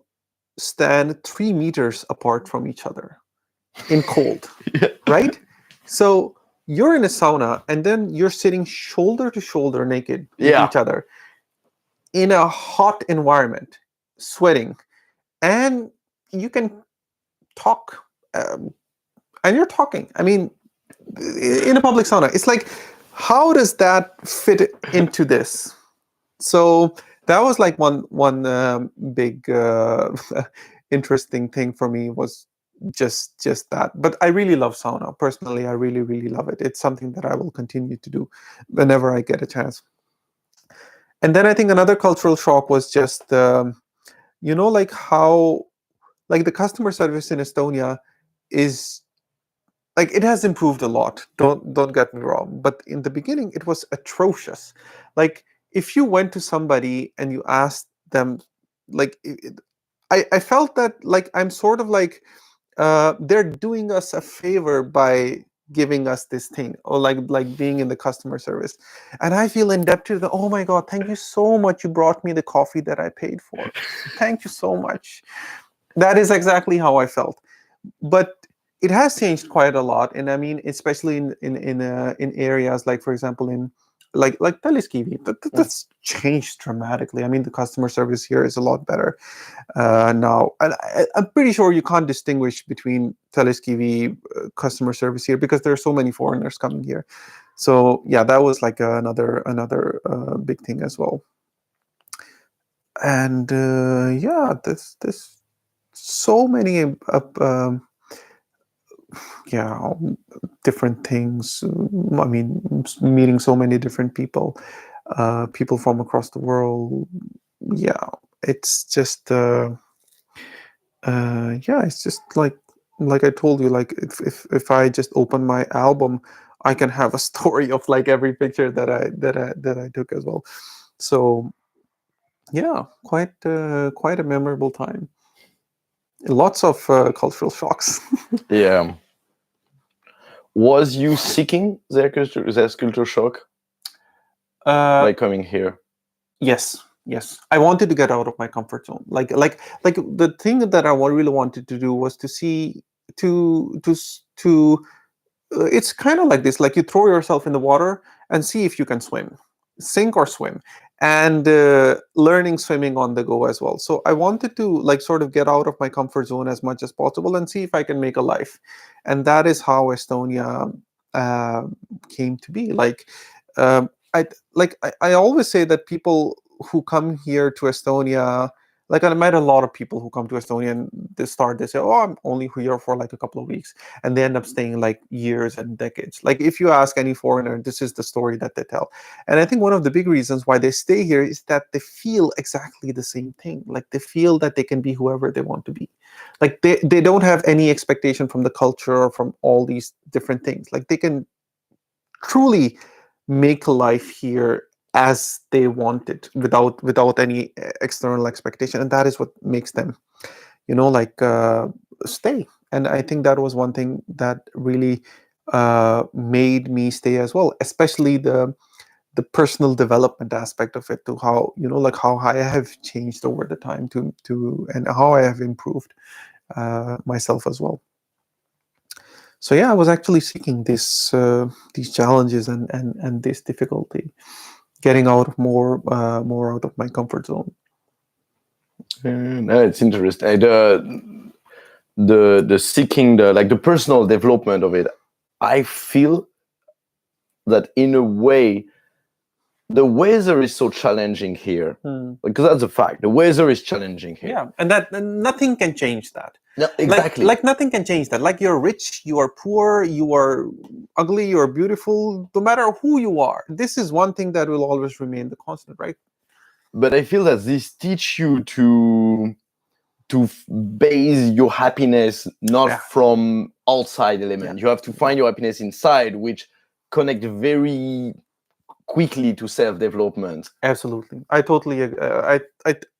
stand 3 meters apart from each other in cold, Yeah. right? So you're in a sauna and then you're sitting shoulder to shoulder naked with Yeah. each other in a hot environment, sweating, and you can talk, and you're talking. I mean, in a public sauna, it's like, how does that fit into this? So that was like one big interesting thing for me, was just that. But I really love sauna personally. I really love it. It's something that I will continue to do whenever I get a chance. And then I think another cultural shock was just like how like the customer service in Estonia is like, it has improved a lot. Don't get me wrong, but in the beginning it was atrocious. Like if you went to somebody and you asked them, like I felt that like I'm sort of like they're doing us a favor by giving us this thing, or like being in the customer service, and I feel indebted to them. Oh my god, thank you so much, you brought me the coffee that I paid for. Thank you so much. That is exactly how I felt. But it has changed quite a lot, and I mean, especially in areas like, for example, in like Teleskivi, that's changed dramatically. I mean, the customer service here is a lot better now, and I'm pretty sure you can't distinguish between Teleskivi customer service here because there are so many foreigners coming here. So yeah, that was like another big thing as well. And yeah, this so many yeah, different things. I mean, meeting so many different people, people from across the world. Yeah, it's just yeah, it's just like I told you, like if I just open my album, I can have a story of like every picture that I took as well. So yeah, quite a memorable time. Lots of cultural shocks. Yeah. Was you seeking their culture shock by coming here? Yes, yes. I wanted to get out of my comfort zone. Like the thing that I really wanted to do was to see to it's kind of like this, like you throw yourself in the water and see if you can swim, sink or swim, and learning swimming on the go as well. So I wanted to like sort of get out of my comfort zone as much as possible and see if I can make a life. And that is how Estonia uh, came to be. I always say that people who come here to Estonia, like I met a lot of people who come to Estonia and they say, oh, I'm only here for like a couple of weeks, and they end up staying like years and decades. Like if you ask any foreigner, this is the story that they tell. And I think one of the big reasons why they stay here is that they feel exactly the same thing. Like they feel that they can be whoever they want to be. Like they don't have any expectation from the culture or from all these different things. Like they can truly make life here as they want it without any external expectation, and that is what makes them like stay. And I think that was one thing that really made me stay as well, especially the personal development aspect of it, to how like how I have changed over the time to and how I have improved myself as well. So yeah, I was actually seeking these challenges and this difficulty, getting out more out of my comfort zone. No, it's interesting. The seeking the personal development of it. I feel that in a way, the weather is so challenging here, because that's a fact. The weather is challenging here. Yeah, and nothing can change that. No, exactly. Like nothing can change that. Like you're rich, you are poor, you are ugly, you are beautiful. No matter who you are, this is one thing that will always remain the constant, right? But I feel that this teach you to base your happiness not from outside element. You have to find your happiness inside, which connect very quickly to self-development. Absolutely, I totally agree. I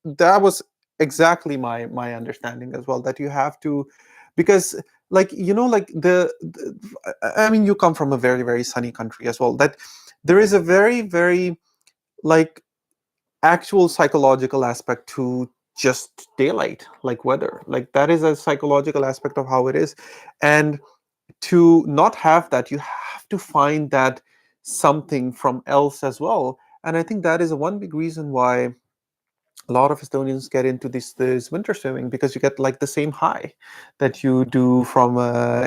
that was exactly my understanding as well, that you have to, because like like I mean, you come from a very, very sunny country as well, that there is a very, very like actual psychological aspect to just daylight, like weather. Like that is a psychological aspect of how it is. And to not have that, you have to find that something from else as well. And I think that is one big reason why a lot of Estonians get into this winter swimming, because you get like the same high that you do from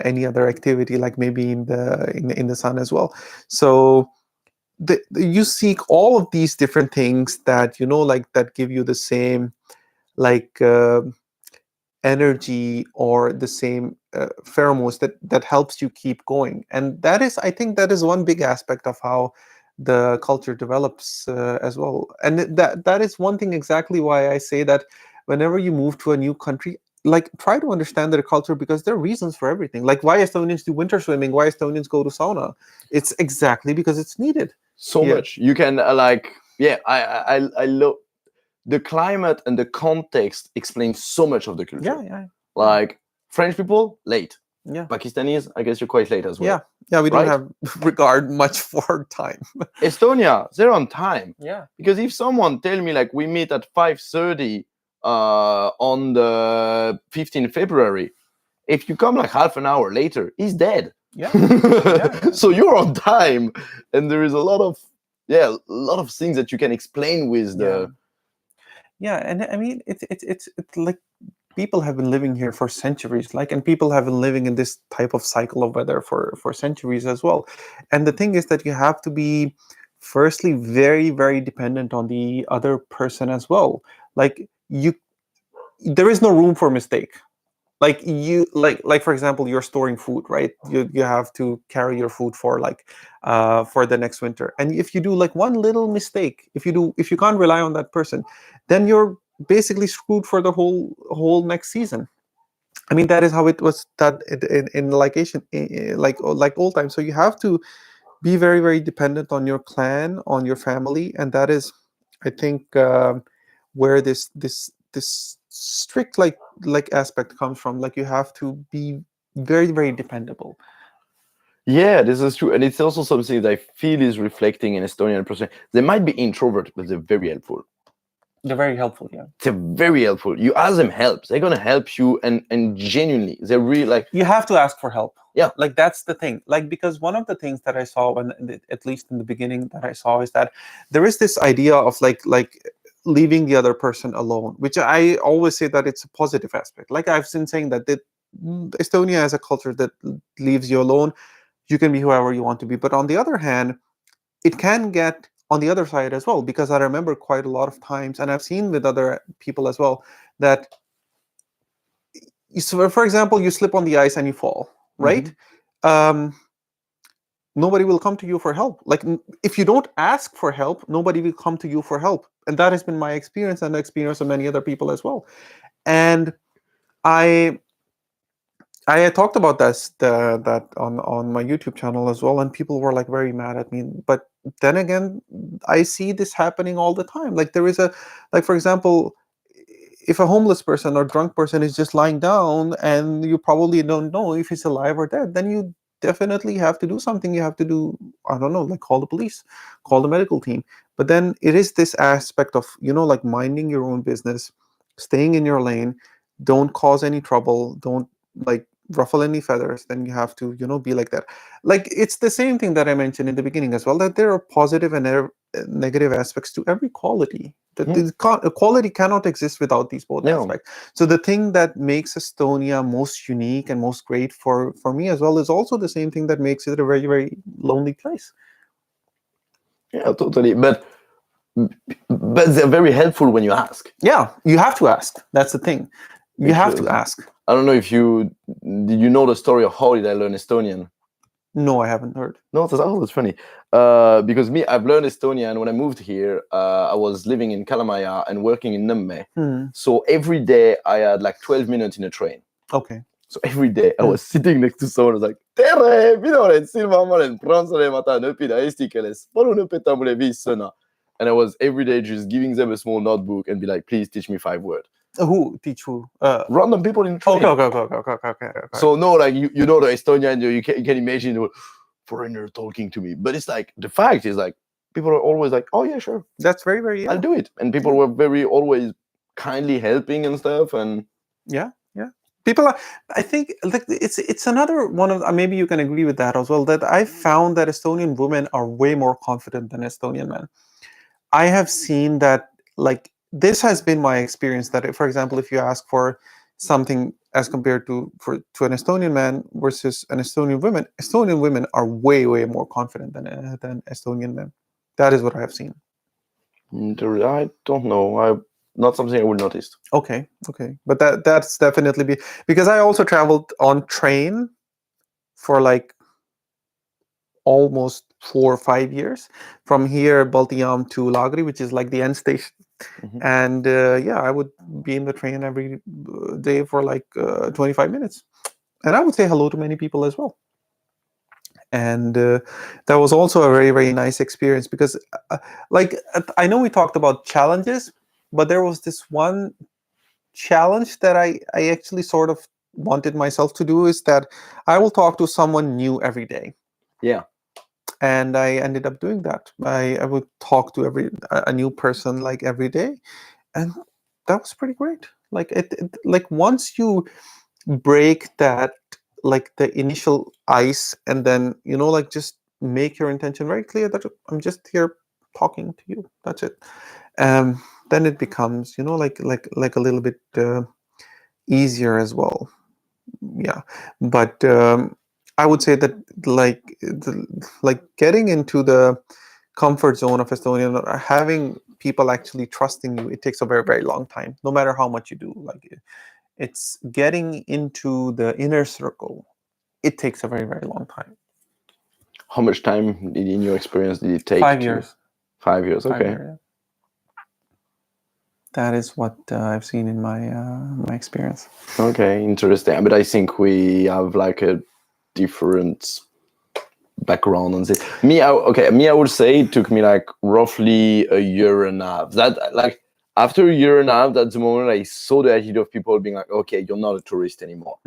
any other activity, like maybe in the sun as well. So you seek all of these different things that like that give you the same like energy, or the same pheromones that helps you keep going. And that is, I think that is one big aspect of how the culture develops as well. And that is one thing exactly why I say that whenever you move to a new country, like try to understand their culture, because there are reasons for everything. Like why Estonians do winter swimming, why Estonians go to sauna, it's exactly because it's needed so much. You can I love the climate, and the context explains so much of the culture. Yeah. Like French people late, Yeah. Pakistanis, I guess you're quite late as well. Yeah. Yeah, we right? don't have regard much for time. Estonia, they're on time. Yeah. Because if someone tell me like we meet at 5:30 on the 15th February, if you come like half an hour later, he's dead. Yeah. Yeah. So you're on time, and there is a lot of things that you can explain with the. Yeah, and I mean it's like people have been living here for centuries, like, and people have been living in this type of cycle of weather for centuries as well. And the thing is that you have to be firstly very, very dependent on the other person as well. Like there is no room for mistake. Like like for example, you're storing food, right? You have to carry your food for for the next winter, and if you do like one little mistake, if you can't rely on that person, then you're basically screwed for the whole next season. I mean, that is how it was that in like Asian like old times. So you have to be very, very dependent on your clan, on your family, and that is, I think, where this strict like aspect comes from. Like you have to be very, very dependable. Yeah, this is true, and it's also something that I feel is reflecting in Estonian person. They might be introvert, but they're very helpful. They're very helpful, yeah. They're very helpful. You ask them help, they're gonna help you, and genuinely, they're really like. You have to ask for help. Yeah, like that's the thing. Like, because one of the things that I saw at least in the beginning that I saw, is that there is this idea of like leaving the other person alone, which I always say that it's a positive aspect. Like I've been saying that Estonia has a culture that leaves you alone. You can be whoever you want to be, but on the other hand, it can get on the other side as well, because I remember quite a lot of times, and I've seen with other people as well, that for example, you slip on the ice and you fall, right? Nobody will come to you for help. Like if you don't ask for help, nobody will come to you for help. And that has been my experience, and the experience of many other people as well. And I had talked about that on my YouTube channel as well, and people were like very mad at me. But then again, I see this happening all the time. Like there is like for example, if a homeless person or drunk person is just lying down and you probably don't know if he's alive or dead, then you definitely have to do something. You have to do, I don't know, like call the police, call the medical team. But then it is this aspect of, like minding your own business, staying in your lane, don't cause any trouble, don't like ruffle any feathers. Then you have to, be like that. Like it's the same thing that I mentioned in the beginning as well, that there are positive and negative aspects to every quality. That quality cannot exist without these both aspects. So the thing that makes Estonia most unique and most great for me as well is also the same thing that makes it a very, very lonely place. Yeah, totally. But they're very helpful when you ask. Yeah, you have to ask. That's the thing. You have to ask. I don't know if did you know the story of how did I learn Estonian? No, I haven't heard. No, that's funny. Because I've learned Estonian when I moved here. I was living in Kalamaja and working in Nõmme. So every day I had like 12 minutes in a train. Okay. So every day I was sitting next to someone who was like, tere, mina olen Sylvain, ma olen prantslased, ma tahan õppida eesti keeles. Palun õpeta mulle 5 sõna. And I was every day just giving them a small notebook and be like, please teach me 5 words. Who teach who? Random people in the train. Okay. So no, like you know the Estonian, you can imagine a foreigner talking to me. But it's like, the fact is like, people are always like, oh yeah, sure. That's very, very, I'll do it. And people were very always kindly helping and stuff. And yeah. People are, I think, like it's another one of, maybe you can agree with that as well, that I found that Estonian women are way more confident than Estonian men. I have seen that, like, this has been my experience, that, for example, if you ask for something as compared to an Estonian man versus an Estonian women are way, way more confident than Estonian men. That is what I have seen. I don't know. Not something I would notice. Okay. But that's definitely because I also traveled on train for like almost 4 or 5 years from here, Baltiam to Lagri, which is like the end station. And I would be in the train every day for like 25 minutes. And I would say hello to many people as well. And that was also a very, very nice experience, because like I know we talked about challenges, but there was this one challenge that I actually sort of wanted myself to do is that I will talk to someone new every day. Yeah. And I ended up doing that. I would talk to a new person like every day, and that was pretty great. Like like once you break that, like the initial ice, and then like just make your intention very clear that I'm just here talking to you. That's it. Then it becomes like a little bit easier as well. Yeah, but I would say that like getting into the comfort zone of Estonia, having people actually trusting you, it takes a very, very long time, no matter how much you do. Like it's getting into the inner circle. It takes a very, very long time. How much time, in your experience, did it take? 5 years. 5 years. 5 Okay. years, yeah. That is what I've seen in my my experience. Okay, interesting. But I think we have like a different background on this. Me, I would say it took me like roughly a year and a half. That like after a year and a half, that's the moment I saw the attitude of people being like, okay, you're not a tourist anymore.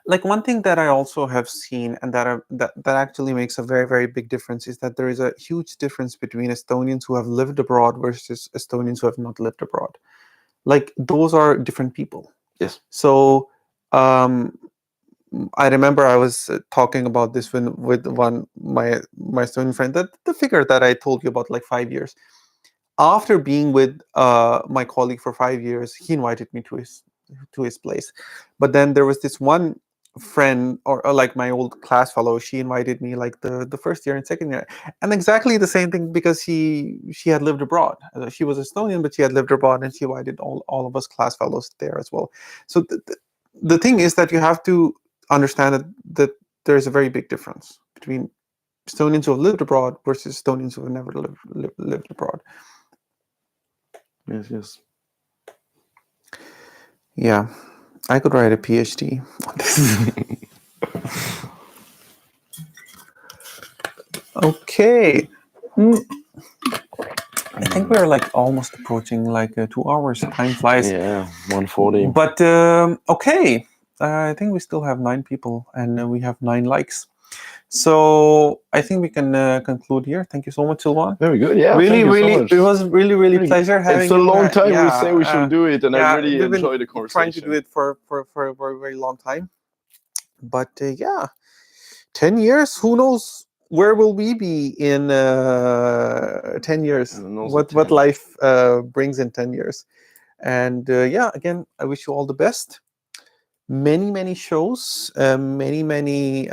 Like one thing that I also have seen, and that actually makes a very, very big difference, is that there is a huge difference between Estonians who have lived abroad versus Estonians who have not lived abroad. Like those are different people. Yes. So I remember I was talking about this with my Estonian friend, that the figure that I told you about, like 5 years. After being with my colleague for 5 years, he invited me to his place. But then there was this one friend, or like my old class fellow, she invited me like the first year and second year, and exactly the same thing, because she had lived abroad. She was Estonian, but she had lived abroad, and she invited all of us class fellows there as well. So the thing is that you have to understand that there is a very big difference between Estonians who have lived abroad versus Estonians who have never lived abroad. Yes. Yeah, I could write a PhD on this. Okay. I think we're like almost approaching like 2 hours. Time flies. Yeah, 140. But okay, I think we still have 9 people, and we have 9 likes. So I think we can conclude here. Thank you so much, Sylvain. Very good. Yeah, really, thank you really, so much. it was really pleasure having It's a you. long time we Yeah, say we should do it, and I really we've been enjoy the conversation. trying to do it for a very, very long time. But yeah, 10 years, who knows where will we be in 10 years? What life brings in 10 years. And yeah, again, I wish you all the best. Many shows, many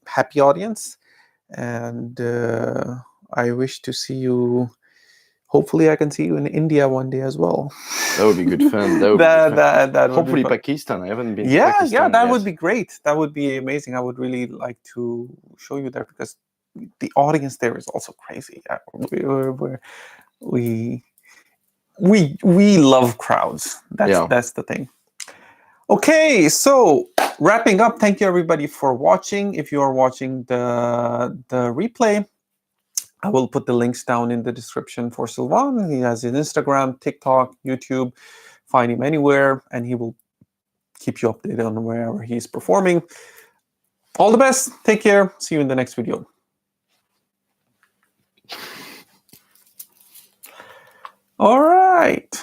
happy audience, and I wish to see you. Hopefully, I can see you in India one day as well. That would be good fun. That would that hopefully would be fun. Pakistan. I haven't been to Pakistan Yeah, that yet. would be great. That would be amazing. I would really like to show you there, because the audience there is also crazy. We love crowds. That's the thing. Okay, so wrapping up, thank you everybody for watching. If you are watching the replay, I will put the links down in the description for Sylvain. He has his Instagram, TikTok, YouTube. Find him anywhere, and he will keep you updated on wherever he's performing. All the best. Take care. See you in the next video. All right.